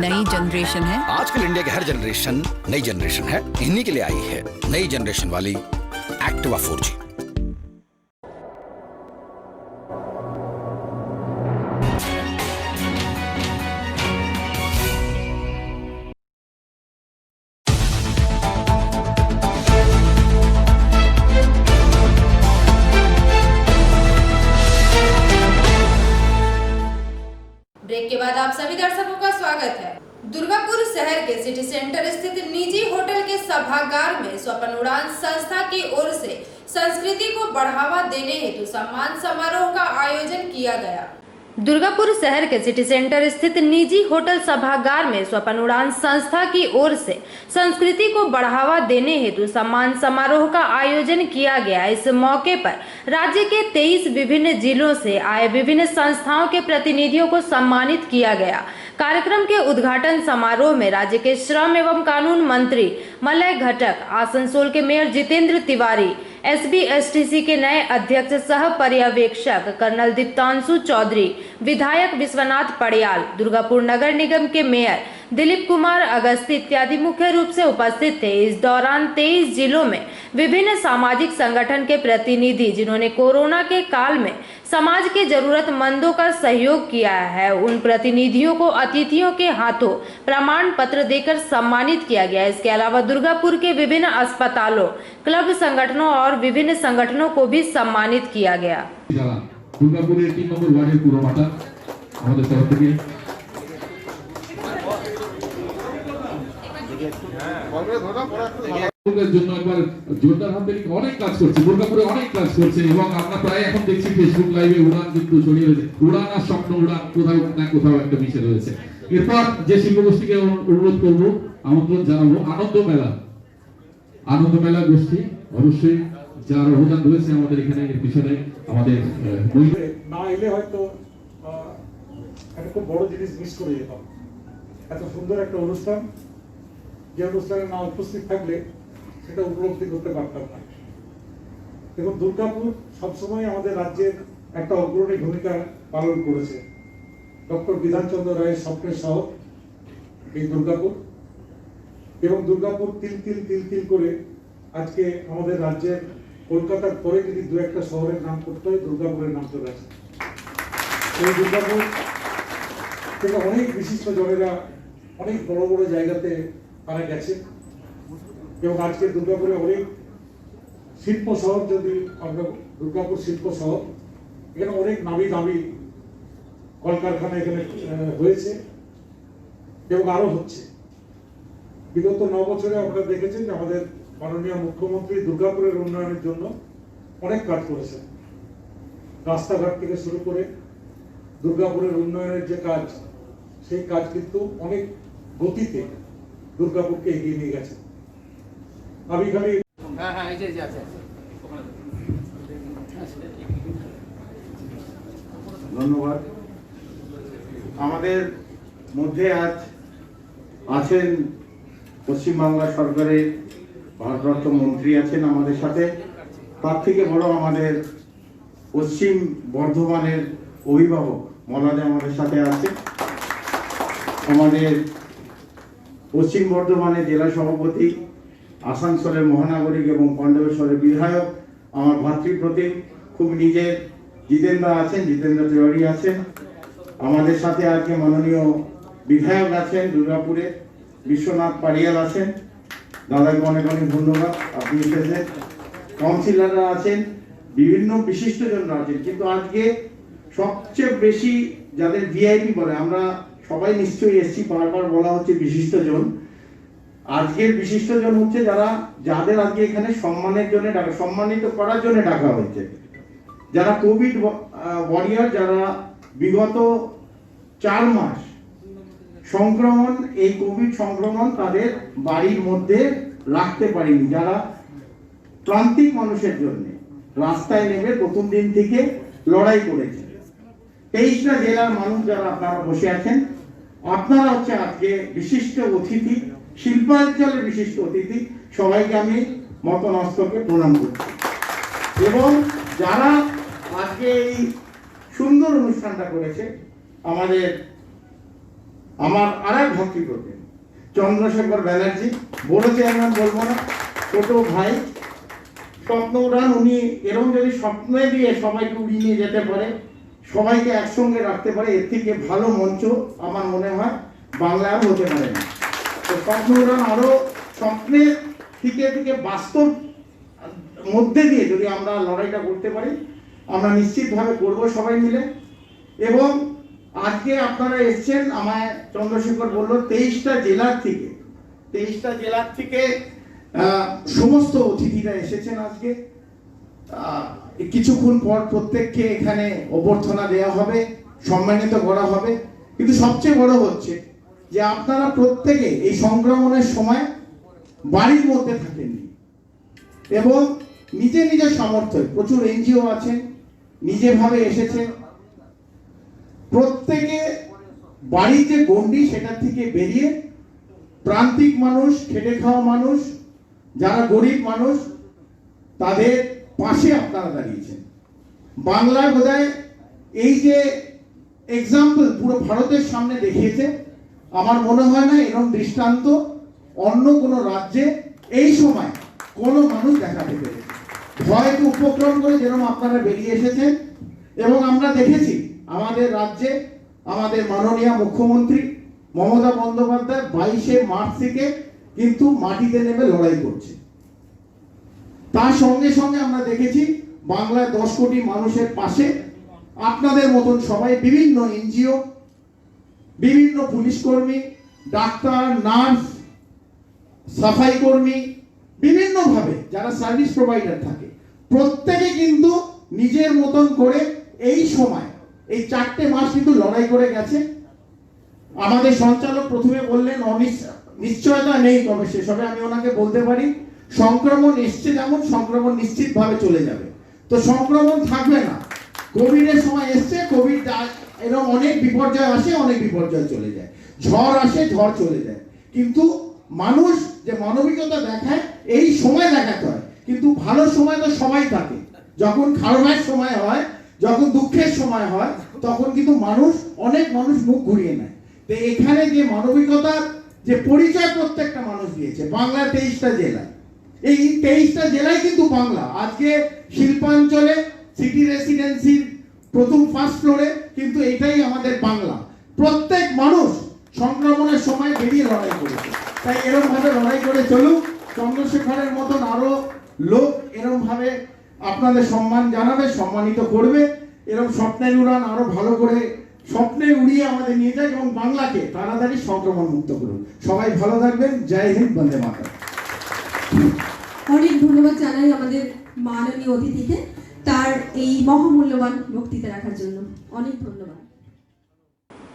नई जनरेशन है। आजकल इंडिया की हर जनरेशन नई जनरेशन है। इन्हीं के लिए आई है नई जनरेशन वाली एक्टिवा 4G। ब्रेक के बाद आप सभी दर्शकों का स्वागत है। दुर्गापुर शहर के सिटी सेंटर स्थित निजी होटल के सभागार में स्वप्न उड़ान संस्था की ओर से संस्कृति को बढ़ावा देने हेतु सम्मान समारोह का आयोजन किया गया। दुर्गापुर शहर के सिटी सेंटर स्थित निजी होटल सभागार में स्वप्न उड़ान संस्था की ओर से संस्कृति को बढ़ावा देने हेतु सम्मान समारोह का आयोजन किया गया। इस मौके पर राज्य के 23 विभिन्न जिलों से आए विभिन्न संस्थाओं के प्रतिनिधियों को सम्मानित किया गया। कार्यक्रम के उद्घाटन समारोह में राज्य के श्रम एवं कानून मंत्री मलय घटक, आसनसोल के मेयर जितेंद्र तिवारी, SBSTC के नए अध्यक्ष सह पर्यवेक्षक कर्नल दीप्तांशु चौधरी, विधायक विश्वनाथ पड़ियाल, दुर्गापुर नगर निगम के मेयर दिलीप कुमार अगस्ती इत्यादि मुख्य रूप से उपस्थित थे। इस दौरान 23 जिलों में विभिन्न सामाजिक संगठन के प्रतिनिधि जिन्होंने कोरोना के काल में समाज के जरूरतमंदों का सहयोग किया है, उन प्रतिनिधियों को अतिथियों के हाथों प्रमाण पत्र देकर सम्मानित किया गया। इसके अलावा दुर्गापुर के विभिन्न अस्पतालों, क्लब संगठनों और विभिन्न संगठनों को भी सम्मानित किया गया। दुर्गापुर 3 নম্বর ওয়ার্ডের পুরমাতা আমাদের তরফ থেকে জন্য একবার জোরদার হাত দিয়ে অনেক কাজ করছে, দুর্গাপুরে অনেক কাজ করছে এবং আমরা প্রায় এখন দেখছি ফেসবুক লাইভে উড়ান কিন্তু ছড়িয়ে রয়েছে। উড়ান আর স্বপ্ন উড়ান কোথাও না কোথাও একটা মিশে রয়েছে। এরপর যে শিল্পগোষ্ঠীকে অনুরোধ করবো, আমন্ত্রণ জানাবো আনন্দ মেলা গোষ্ঠী, অবশ্যই যার অবদান রয়েছে আমাদের এখানে এর পিছনে আমাদের না এলে হয়তো একটা খুব বড় জিনিস মিস করে যেতাম। এত সুন্দর একটা অনুষ্ঠান, যে অনুষ্ঠানে না উপস্থিত থাকলে সেটা উপলব্ধি করতে পারতাম না। দেখুন, দুর্গাপুর সবসময় আমাদের রাজ্যের একটা অগ্রণী ভূমিকা পালন করেছে। ডক্টর বিধানচন্দ্র রায়ের স্বপ্নের শহর এই দুর্গাপুর, এবং দুর্গাপুর তিল তিল করে আজকে আমাদের রাজ্যের কলকাতার পরে যদি দু একটা শহরের নাম করতে হয়, দুর্গাপুরের নাম চলে আসে। এই দুর্গাপুর থেকে অনেক বিশিষ্ট জনেরা অনেক বড় বড় জায়গাতে তারা গেছে, এবং আজকে দুর্গাপুরে অনেক শিল্প শহর, যদি আমরা দুর্গাপুর শিল্প শহর, এখানে অনেক নামি দামি কলকারখানা এখানে হয়েছে এবং আরো হচ্ছে। বিগত 9 বছরে আপনারা দেখেছেন যে আমাদের মাননীয় মুখ্যমন্ত্রী দুর্গাপুরের উন্নয়নের জন্য অনেক কাজ করেছেন। রাস্তাঘাট থেকে শুরু করে দুর্গাপুরের উন্নয়নের যে কাজ, সেই কাজ কিন্তু অনেক গতিতে দুর্গাপুরকে এগিয়ে নিয়ে গেছে। আমি খালি ধন্যবাদ। আমাদের মধ্যে আজ আছেন পশ্চিমবাংলা সরকারের ভারপ্রাপ্ত মন্ত্রী আছেন আমাদের সাথে, তার থেকে বড় আমাদের পশ্চিম বর্ধমানের অভিভাবক মলাদে আমাদের সাথে আছে, আমাদের পশ্চিম বর্ধমানের জেলা সভাপতি, আসানসোলের মহানগরিক এবং কণ্ডবেশ্বরের বিধায়ক, আমার ভাতৃপ্রতীক খুব নিজের জিতেন্দ্র আছেন, জিতেন্দ্র তিওয়ারি আছেন, আমাদের সাথে আজকে মাননীয় বিধায়ক আছেন দুর্গাপুরে, বিশ্বনাথ পারিয়াল আছেন, দাদাকে অনেক অনেক ধন্যবাদ, আপনি এসেছেন, কাউন্সিলররা আছেন, বিভিন্ন বিশিষ্টজনরা আছেন। কিন্তু আজকে সবচেয়ে বেশি যাদের ভিআইপি বলে, আমরা সবাই নিশ্চয়ই এসছি, বারবার বলা হচ্ছে বিশিষ্টজন, আজকের বিশিষ্টজন হচ্ছে যাদের আজকে এখানে সম্মানের জন্য সম্মানিত করার জন্য ডাকা হয়েছে, যারা কোভিড ওয়ারিয়ার, যারা বিগত 4 মাস সংক্রমণ, এই কোভিড সংক্রমণ তাদের বাড়ির মধ্যে রাখতে পারেনি, যারা প্রান্তিক মানুষের জন্য রাস্তায় নেমে প্রথম দিন থেকে লড়াই করেছে। 23টা জেলার মানুষ যারা আপনারা বসে আছেন, আপনারা হচ্ছে আজকে বিশিষ্ট অতিথি, শিল্পাঞ্চলের বিশিষ্ট অতিথি, সবাইকে আমি মতনস্তকে প্রণাম করছি। এবং যারা আজকে এই সুন্দর অনুষ্ঠানটা করেছে, আমার আরেক ভক্তিপ্রতিম চন্দ্রশেখর ব্যানার্জি, বড় চেয়ারম্যান বলবো না, ছোট ভাই, স্বপ্ন উড়ান, উনি এরকম যদি স্বপ্নে দিয়ে সবাইকে উড়িয়ে নিয়ে যেতে পারে, সবাইকে একসঙ্গে রাখতে পারে, এর থেকে ভালো মঞ্চ আমার মনে হয় বাংলায় হতে পারে না। তো স্বপ্ন উড়ান আরো স্বপ্নের থেকে বাস্তব মধ্যে দিয়ে যদি আমরা লড়াইটা করতে পারি, আমরা নিশ্চিতভাবে করবো সবাই মিলে। এবং আজকে আপনারা এসছেন, আমায় চন্দ্রশেখর বলল 23টা জেলার থেকে সমস্ত অতিথিরা এসেছেন আজকে। কিছুক্ষণ পর প্রত্যেককে এখানে অভ্যর্থনা দেওয়া হবে, সম্মানিত করা হবে। কিন্তু সবচেয়ে বড় হচ্ছে যে আপনারা প্রত্যেকে এই সংক্রমণের সময় বাড়ির মধ্যে থাকেননি, এবং নিজের সামর্থ্য, প্রচুর এনজিও আছেন, নিজেভাবে এসেছেন, প্রত্যেকে বাড়ির যে গণ্ডি সেটা থেকে বেরিয়ে প্রান্তিক মানুষ, খেটে খাওয়া মানুষ, যারা গরিব মানুষ, তাদের পাশে আপনারা দাঁড়িয়েছেন। বাংলায় বোধহয় এই যে এক্সাম্পল পুরো ভারতের সামনে দেখিয়েছে আমার মনে হয় না এরকম দৃষ্টান্ত অন্য কোনো রাজ্যে এই সময় কোনো মানুষ দেখাতে পেরেছে। ভয়কে উপক্রম করে যেরকম আপনারা বেরিয়ে এসেছেন এবং আমরা দেখেছি আমাদের রাজ্যে আমাদের মাননীয় মুখ্যমন্ত্রী মমতা বন্দ্যোপাধ্যায় 22শে মার্চ থেকে কিন্তু মাটিতে নেমে লড়াই করছে। তার সঙ্গে সঙ্গে আমরা দেখেছি বাংলায় 10 কোটি মানুষের পাশে আপনাদের মতন সবাই বিভিন্ন এনজিও, বিভিন্ন পুলিশ কর্মী, ডাক্তার, নার্স, সাফাই কর্মী, বিভিন্নভাবে যারা সার্ভিস প্রোভাইডার থাকে প্রত্যেকে কিন্তু নিজের মতন করে এই সময় এই 4টে মাস কিন্তু লড়াই করে গেছে। আমাদের সঞ্চালক প্রথমে বললেন নিশ্চয়তা নেই, তবে সেসবে আমি ওনাকে বলতে পারি সংক্রমণ এসছে, যেমন সংক্রমণ নিশ্চিতভাবে চলে যাবে। তো সংক্রমণ থাকবে না। কোভিডের সময় এসছে, কোভিড এরকম অনেক বিপর্যয় আসে, অনেক বিপর্যয় চলে যায়, ঝড় আসে, ঝড় চলে যায়, কিন্তু মানুষ যে মানবিকতা দেখায় এই সময় দেখাতে হয়। কিন্তু ভালো সময় তো সবাই থাকে, যখন খারাপের সময় হয়, যখন দুঃখের সময় হয়, তখন কিন্তু অনেক মানুষ মুখ ঘুরিয়ে নেয়। তো এখানে যে মানবিকতার যে পরিচয় প্রত্যেকটা মানুষ দিয়েছে, বাংলা 23টা জেলা, এই 23টা জেলায় কিন্তু বাংলা। আজকে শিল্পাঞ্চলে সিটি রেসিডেন্সির প্রথম ফার্স্ট ফ্লোরে কিন্তু এটাই আমাদের বাংলা। প্রত্যেক মানুষ সংক্রমণের সময় বেরিয়ে লড়াই করেছে। তাই এরকম ভাবে লড়াই করে চলুক। চন্দ্রশেখরের মতন আরো লোক এরকম ভাবে আপনাদের সম্মান জানাবে, সম্মানিত করবে। এরকম স্বপ্নের উড়ান আরো ভালো করে স্বপ্নে উড়িয়ে আমাদের নিয়ে যায় এবং বাংলাকে তাড়াতাড়ি সংক্রমণ মুক্ত করুন। সবাই ভালো থাকবেন। জয় হিন্দ, বন্দে মাতরম। অনেক ধন্যবাদ জানাই আমাদের মাননীয় অতিথিকে তার এই মহামূল্যবান বক্তৃতা রাখার জন্য। অনেক ধন্যবাদ।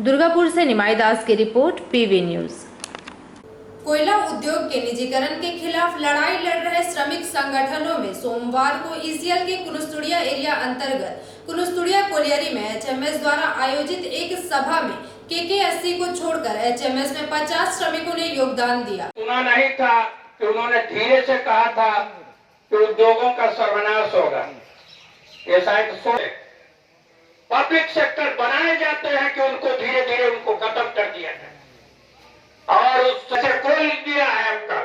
दुर्गापुर से निमाई दास की रिपोर्ट, पीवी न्यूज। कोयला उद्योग के निजीकरण के खिलाफ लड़ाई लड़ रहे श्रमिक संगठनों में सोमवार को ईसीएल के कुनुस्तुड़िया एरिया अंतर्गत कुनुस्तुड़िया कोलियरी में एचएमएस द्वारा आयोजित एक सभा में KK80 को छोड़कर एचएमएस में 50 श्रमिकों ने योगदान दिया। सुना नहीं था कि उन्होंने धीरे से कहा था कि उद्योगों का सर्वनाश होगा। ये शायद पब्लिक सेक्टर बनाए जाते हैं कि उनको धीरे धीरे उनको खत्म कर दिया जाए। और उससे कोल दिया है आपका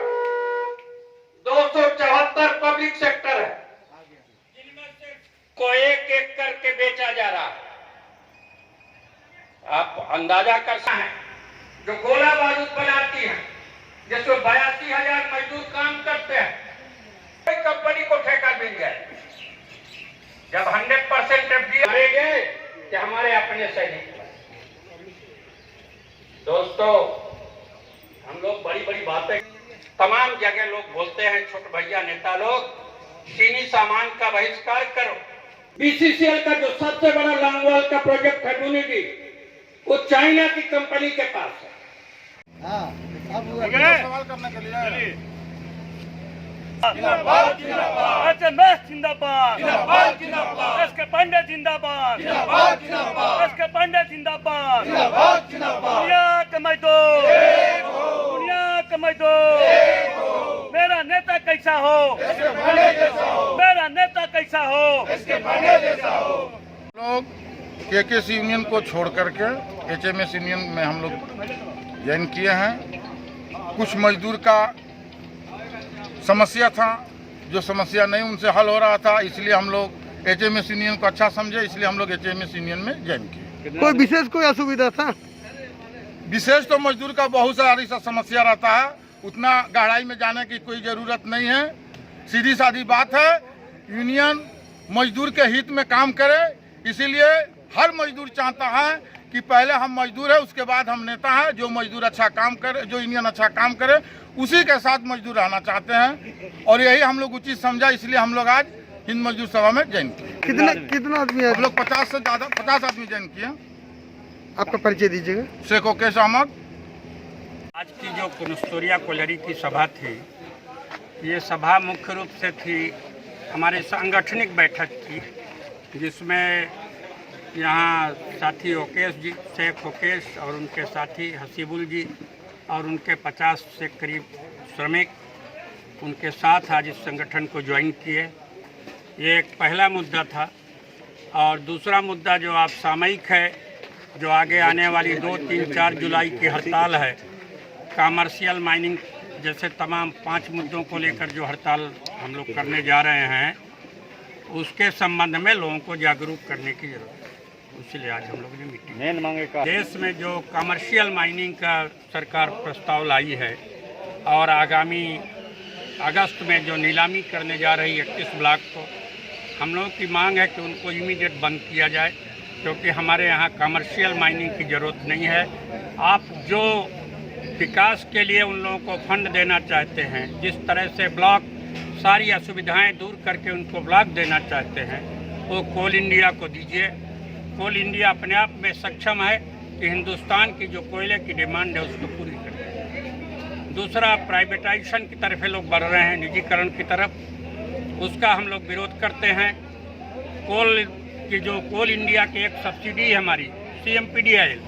274 पब्लिक सेक्टर है, जिनमें से को एक एक करके बेचा जा रहा है। आप अंदाजा कर सकते हैं जो गोला बारूद बनाती है, जिसमें 82,000 मजदूर काम करते हैं, कोई कंपनी को ठेका मिल गया। जब 100% एफडीआई करेंगे कि हमारे अपने सैनिक। दोस्तों, हम लोग बड़ी बड़ी बातें तमाम जगह लोग बोलते हैं, छोटे भैया नेता लोग, चीनी सामान का बहिष्कार करो। बीसीसीएल का जो सबसे बड़ा लॉन्गवॉल का प्रोजेक्ट है यूनिटी, वो चाइना की कंपनी के पास है। सवाल करने के लिए जिंदाबाद जिंदाबाद, एचएमएस जिंदाबाद जिंदाबाद जिंदाबाद, एसके पांडे जिंदाबाद जिंदाबाद जिंदाबाद, एसके पांडे जिंदाबाद जिंदाबाद जिंदाबाद। दुनिया के मजदूर एक हो, दुनिया के मजदूर एक हो। मेरा नेता कैसा हो, इसके पांडे जैसा हो। मेरा नेता कैसा हो, इसके पांडे जैसा हो। लोग केकेसी यूनियन को छोड़ करके एचएमएस यूनियन में हम लोग ज्वाइन किए हैं। कुछ मजदूर का समस्या था, जो समस्या नहीं उनसे हल हो रहा था, इसलिए हम लोग एचएमएस यूनियन को अच्छा समझे, इसलिए हम लोग एचएमएस यूनियन में ज्वाइन किए। कोई विशेष कोई असुविधा था? विशेष तो मजदूर का बहुत सारी समस्या रहता है, उतना गहराई में जाने की कोई ज़रूरत नहीं है। सीधी सादी बात है, यूनियन मजदूर के हित में काम करे, इसीलिए हर मजदूर चाहता है कि पहले हम मजदूर है, उसके बाद हम नेता है। जो मजदूर अच्छा काम करे, जो यूनियन अच्छा काम करे, उसी के साथ मजदूर रहना चाहते हैं, और यही हम लोग उचित समझा, इसलिए हम लोग आज हिंद मजदूर सभा में ज्वाइन किए। कितना आदमी है? हम लोग 50 से ज़्यादा 50 आदमी ज्वाइन किए। आपका परिचय दीजिएगा। शेख ओकेश अहमद। आज की जो कुनुस्तुड़िया कोलियरी की सभा थी, ये सभा मुख्य रूप से थी हमारे सांगठनिक बैठक थी, जिसमें यहाँ साथी ओकेश जी, शेख ओकेश और उनके साथी हसीबुल जी और उनके 50 से करीब श्रमिक उनके साथ आज इस संगठन को ज्वाइन किए। ये एक पहला मुद्दा था। और दूसरा मुद्दा जो आप सामयिक है जो आगे आने वाली 2, 3, 4 जुलाई की हड़ताल है, कमर्शियल माइनिंग जैसे तमाम 5 मुद्दों को लेकर जो हड़ताल हम लोग करने जा रहे हैं, उसके संबंध में लोगों को जागरूक करने की जरूरत है। इसलिए आज हम लोग ने मीटिंग मेन मांगे का देश में जो कमर्शियल माइनिंग का सरकार प्रस्ताव लाई है और आगामी अगस्त में जो नीलामी करने जा रही है 31 ब्लॉक को, हम लोगों की मांग है कि उनको इमीडिएट बंद किया जाए, क्योंकि हमारे यहाँ कमर्शियल माइनिंग की ज़रूरत नहीं है। आप जो विकास के लिए उन लोगों को फंड देना चाहते हैं, जिस तरह से ब्लॉक सारी असुविधाएं दूर करके उनको ब्लॉक देना चाहते हैं, वो कोल इंडिया को दीजिए। कोल इंडिया अपने आप में सक्षम है कि हिंदुस्तान की जो कोयले की डिमांड है उसको पूरी करे। दूसरा, प्राइवेटाइजेशन की तरफ लोग बढ़ रहे हैं, निजीकरण की तरफ, उसका हम लोग विरोध करते हैं। कोल की जो कोल इंडिया की एक सब्सिडी है हमारी CMPDIL,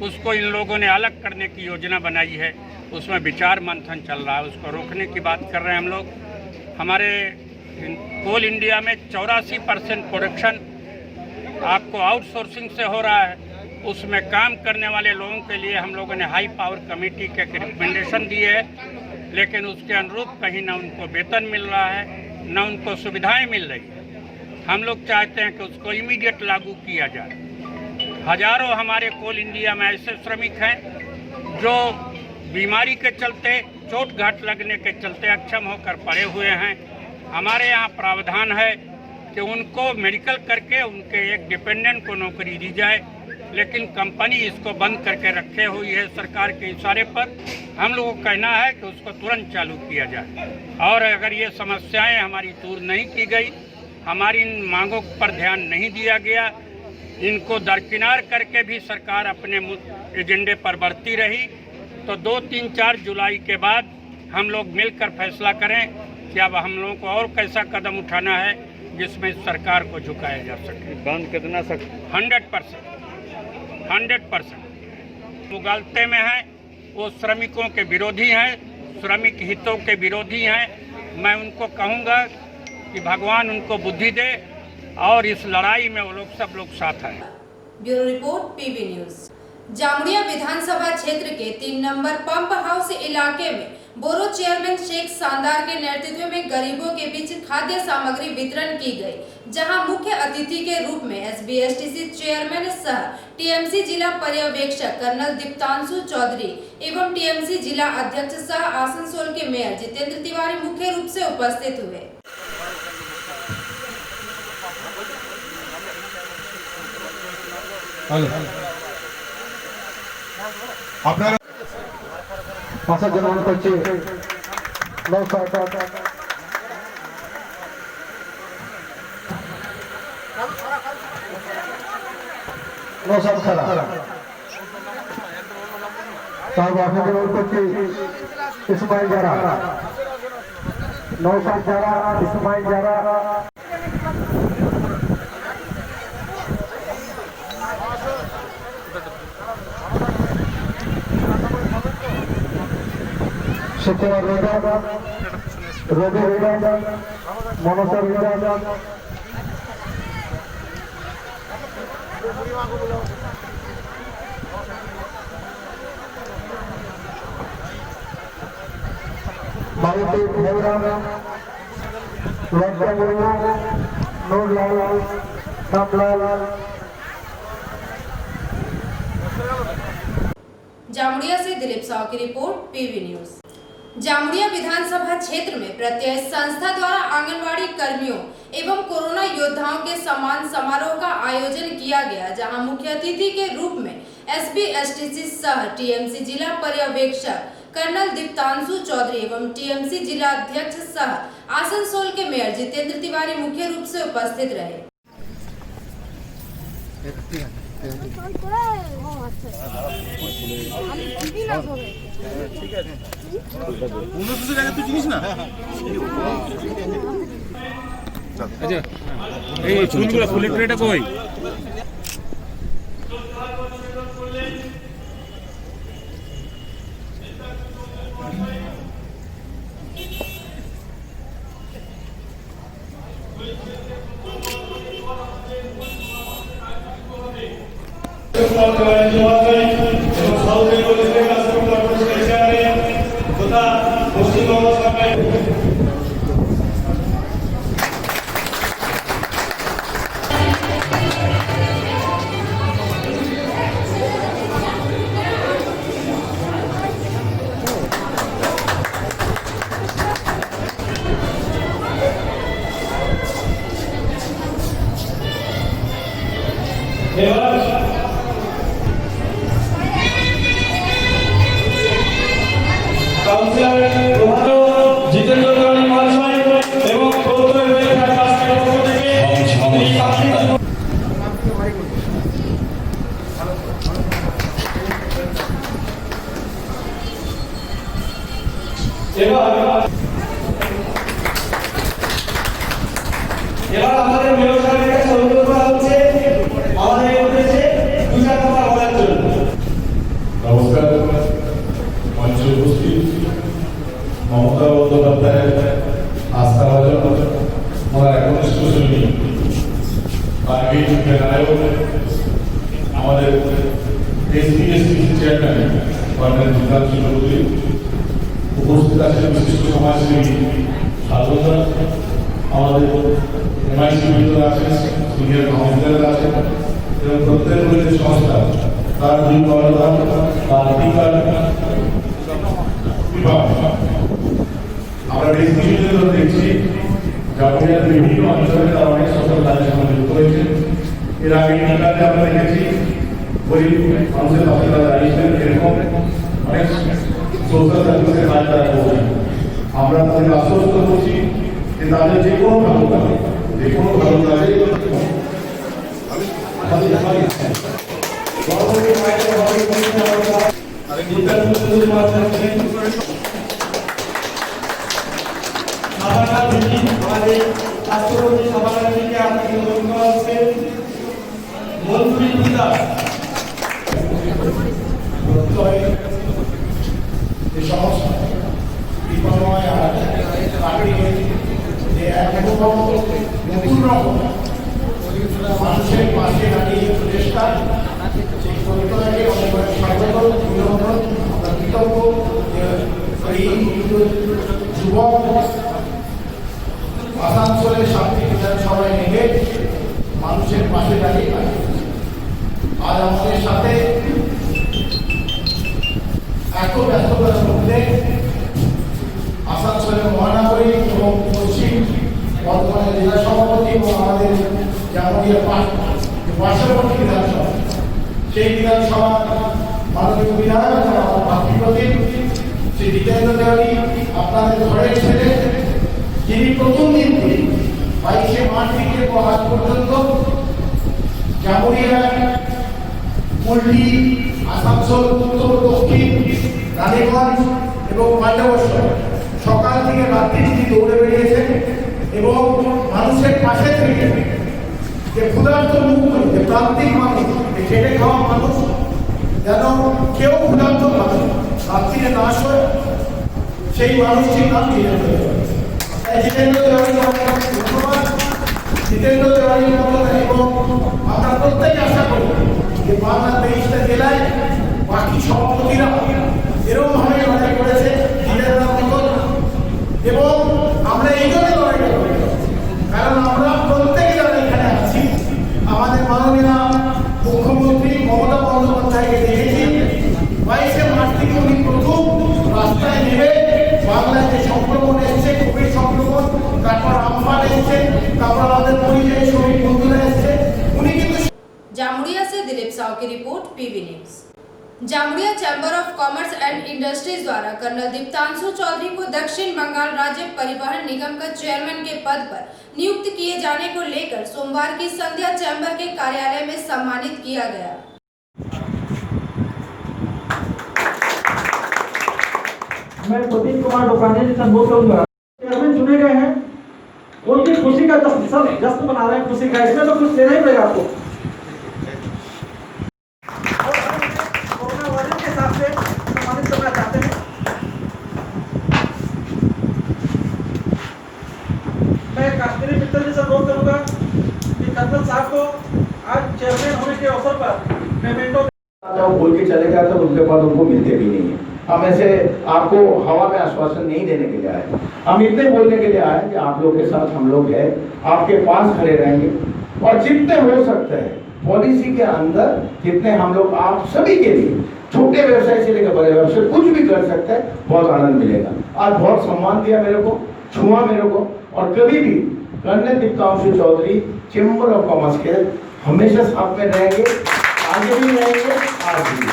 उसको इन लोगों ने अलग करने की योजना बनाई है, उसमें विचार मंथन चल रहा है, उसको रोकने की बात कर रहे हैं हम लोग। हमारे कोल इंडिया में 84% प्रोडक्शन आपको आउटसोर्सिंग से हो रहा है। उसमें काम करने वाले लोगों के लिए हम लोगों ने हाई पावर कमेटी के रिकमेंडेशन दिए है, लेकिन उसके अनुरूप कहीं ना उनको वेतन मिल रहा है, ना उनको सुविधाएं मिल रही है। हम लोग चाहते हैं कि उसको इमीडिएट लागू किया जाए। हजारों हमारे कोल इंडिया में ऐसे श्रमिक हैं जो बीमारी के चलते, चोट घाट लगने के चलते अक्षम होकर पड़े हुए हैं। हमारे यहाँ प्रावधान है कि उनको मेडिकल करके उनके एक डिपेंडेंट को नौकरी दी जाए, लेकिन कंपनी इसको बंद करके रखे हुई है सरकार के इशारे पर। हम लोगों को कहना है कि उसको तुरंत चालू किया जाए, और अगर ये समस्याएं हमारी दूर नहीं की गई, हमारी इन मांगों पर ध्यान नहीं दिया गया, इनको दरकिनार करके भी सरकार अपने एजेंडे पर बढ़ती रही, तो 2, 3, 4 जुलाई के बाद हम लोग मिलकर फैसला करें कि अब हम लोगों को और कैसा कदम उठाना है जिसमें सरकार को झुकाया जा सके। बंद कितना 100% मुगालते में है, वो श्रमिकों के विरोधी हैं, श्रमिक हितों के विरोधी हैं। मैं उनको कहूँगा कि भगवान उनको बुद्धि दे और इस लड़ाई में वो लोग सब लोग साथ हैं। Bureau report PB news. Jamuria विधानसभा क्षेत्र के 3 नंबर पंप हाउस इलाके में बोरो चेयरमैन शेख शानदार के नेतृत्व में गरीबों के बीच खाद्य सामग्री वितरण की गई, जहां मुख्य अतिथि के रूप में SBSTC चेयरमैन सह TMC जिला पर्यवेक्षक कर्नल दीप्तांशु चौधरी एवं TMC जिला अध्यक्ष सह आसनसोल के मेयर जितेंद्र तिवारी मुख्य रूप से उपस्थित हुए। আপনারা ভাষা জনগণ করছে নৌসাদ খেলা তারপর আপনাদের করছে ইসমাইল যারা নৌসাদ যারা ইসমাইল যারা শুক্রবার রবি মনসা বাড়িতে লজ্জা মুর্মু নুরলাল রামলাল। जामुड़िया से दिलीप साव की रिपोर्ट PB न्यूज। जामुड़िया विधानसभा क्षेत्र में प्रत्यय संस्था द्वारा आंगनवाड़ी कर्मियों एवं कोरोना योद्धाओं के सम्मान समारोह का आयोजन किया गया, जहां मुख्य अतिथि के रूप में SBSTC सह TMC जिला पर्यवेक्षक कर्नल दीप्तांशु चौधरी एवं TMC जिला अध्यक्ष सह आसनसोल के मेयर जितेंद्र तिवारी मुख्य रूप से उपस्थित रहे। Thank you. কাউন্সিলর প্রভাত জিতেন্দ্র কালী মহাশয় এবং প্রত্যয় ওয়েলফেয়ার ট্রাস্টের পক্ষ থেকে এই পাবলিক এবার আমাদের মেয়র সাহেবের কাছে অনুরোধ করা হচ্ছে আমাদের উদ্দেশ্যে দু চার কথা বলার জন্য। নমস্কার, মঞ্চে উপস্থিত মমতা বন্দ্যোপাধ্যায়ের আস্থাভাজন ওনার একনিষ্ঠ সৈনিক বারবীর নায়ক আমাদের SPSC chairman colonel Jitan Chakraborty, উপস্থিত আছেন বিশিষ্ট সমাজসেবী সাধনা, আমাদের এমআইসি ভিতরে আছেন, সিনিয়র কাউন্সিলর আছেন এবং প্রত্যেক যে সংস্থা তার দুই কর্ণধার তার টিকার বিভাগ আমরা বেশ কিছুদিন ধরে দেখছি জাতীয় বিভিন্ন অঞ্চলে তারা অনেক সফল কাজের সঙ্গে যুক্ত হয়েছে। এর আগে টিকাতে আমরা দেখেছি গরিব মানুষের পাশে তারা দাঁড়িয়েছেন, এরকম অনেক সোশ্যাল সার্ভিসের কাজ তারা করছেন। আমরা তাদের আশ্বস্ত করছি যে তাদের যে কোনো ভালো কাজে আমাদের রাষ্ট্রপতি সভাপতিকে আপনাকে অনুরোধ করা হচ্ছে মন্ত্রী পিতা যে সমস্যা বিপর্যয় নতুন রকম মানুষের পাশে দাঁড়িয়ে প্রচেষ্টা সেই পরিকল্পনাকে অনেক স্বাগত অভিনন্দন। আমরা কৃতজ্ঞ যে এই যুবক আসানসোলের 7টি বিধানসভায় নেমে মানুষের পাশে দাঁড়িয়ে আজ আমাদের সাথে এত ব্যস্ততার মধ্যে আসানসোলের মহানগরী এবং পশ্চিম বর্ধমানের জেলা সভাপতি এবং আমাদের জামুরিয়া পার্শ্ববর্তী বিধানসভা, সেই বিধানসভা মাননীয় বিধায়ক আমার মাতৃপ্রতিম শ্রী জিতেন্দ্র দেওয়ানি আপনাদের ঘরের ছেলে, যিনি প্রথম দিন থেকে 22শে মার্চ থেকে আজ পর্যন্ত জামুরিয়া, কুলটি, আসানসোল উত্তর, দক্ষিণ, রানীগঞ্জ এবং পাণ্ডবস্বর সকাল থেকে রাত্রি তিনি দৌড়ে বেরিয়েছেন এবং মানুষের পাশে থেকে যে ক্ষুধার্ত মুক্ত, যে প্রান্তিক মানুষ, যে খেটে খাওয়া মানুষ যেন কেউ ক্ষুধার্ত মানুষ রাত্রিরে না শোয়, সেই মানুষটির নাম জিতেন্দ্র দেওয়ানি। জিতেন্দ্র দেওয়ানিকে অনেক ধন্যবাদ। জিতেন্দ্র দেওয়ানির মতো এবং আমরা প্রত্যেকে আশা করি যে বাংলার 23টা জেলায় বাকি সভাপতিরা এরকমভাবে লড়াই করেছে জিতেন্দ্রের মতো, এবং আমরা এই জন্য লড়াইটা করি কারণ আমরা প্রত্যেকে যারা এখানে আছি আমাদের মাননীয় মুখ্যমন্ত্রী মমতা বন্দ্যোপাধ্যায়কে দেখেছি 22শে মার্চ থেকে উনি প্রথম রাস্তায় নেমে বাংলায় যে সংক্রমণ এসছে, কোভিড সংক্রমণ, তারপর আমফান এসছে, তারপর আমাদের পরিযায়ী শ্রমিক বন্ধুরা এসছে, উনি কিন্তু। जामुरिया से दिलीप साव की report, PV news. Jamuria chamber of commerce and industries द्वारा कर्नल दीप्तांशु चौधरी को दक्षिण बंगाल राज्य परिवहन निगम का चेयरमैन के पद पर नियुक्त किए जाने को लेकर सोमवार की संध्या चैम्बर के कार्यालय में सम्मानित किया गया। मैं प्रदीप कुमार डोकाने से संबोध करूंगा। चेयरमैन चुने गए हैं, उनकी खुशी का जश्न मना रहे हैं, खुशी का, इसमें तो कुछ लेना ही पड़ेगा आपको। कोरोना वायरस के हिसाब से सम्मानित करना चाहते हैं। मैं काश्मीरी मित्तर जी से अनुरोध करूंगा कि कर्नल साहब को आज चेयरमैन होने के अवसर पर मेमेंटो बोल के चले गए तो उनके बाद उनको मिलते भी नहीं है। हम ऐसे आपको हवा में आश्वासन नहीं देने के लिए आए, हम इतने बोलने के लिए आए कि आप लोग के साथ हम लोग हैं, आपके पास खड़े रहेंगे और जितने हो सकते हैं पॉलिसी के अंदर जितने हम लोग आप सभी के लिए छोटे व्यवसाय से लेकर बड़े व्यवसाय कुछ भी कर सकते हैं, बहुत आनंद मिलेगा। आज बहुत सम्मान दिया मेरे को, छुआ मेरे को, और कभी भी colonel Diptanshu Chowdhury chamber of commerce के हमेशा साथ में रहेंगे, आगे भी रहेंगे, आज भी।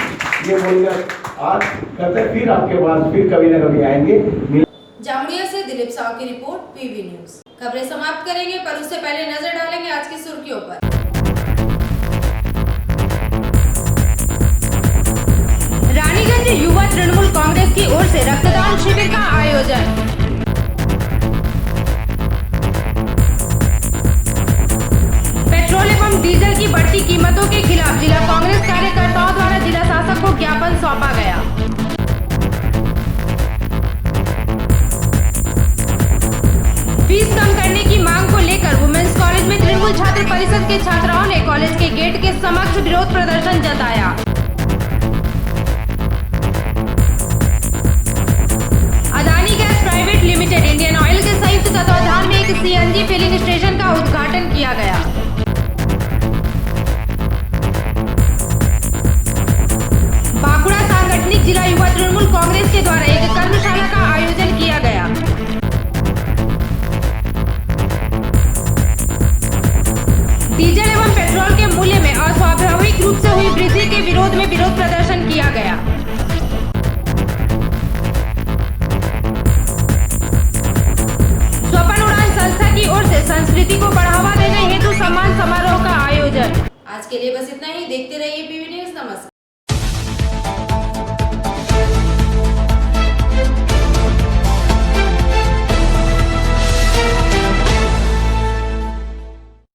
ये बोलकर आज करते फिर आपके बाद फिर कभी ना कभी आएंगे। जामुरिया से दिलीप साव की रिपोर्ट, पीवी न्यूज। खबरें समाप्त करेंगे पर उससे पहले नजर डालेंगे आज की सुर्खियों पर। रानीगंज युवा तृणमूल कांग्रेस की ओर से रक्तदान शिविर का आयोजन। पेट्रोल एवं डीजल की बढ़ती कीमतों के खिलाफ जिला कांग्रेस कार्यकर्ताओं द्वारा जिला शासक को ज्ञापन सौंपा गया। फीस कम करने की मांग को लेकर वुमेन्स कॉलेज में तृणमूल छात्र परिषद के छात्राओं ने कॉलेज के गेट के समक्ष विरोध प्रदर्शन जताया। Adani gas private limited Indian oil के संयुक्त तत्वाधान में एक सीएनजी फिलिंग स्टेशन का उद्घाटन किया गया। बांकुड़ा सांगठनिक जिला युवा तृणमूल कांग्रेस के द्वारा एक कर्मशाला का आयोजन किया गया। डीजल एवं पेट्रोल के मूल्य में अस्वाभाविक रूप से हुई वृद्धि के विरोध में विरोध प्रदर्शन किया गया। स्वपन उड़ान संस्था की ओर से संस्कृति को बढ़ावा देने हेतु सम्मान समारोह का आयोजन। आज के लिए बस इतना ही। देखते रहिए पीवी न्यूज। नमस्कार।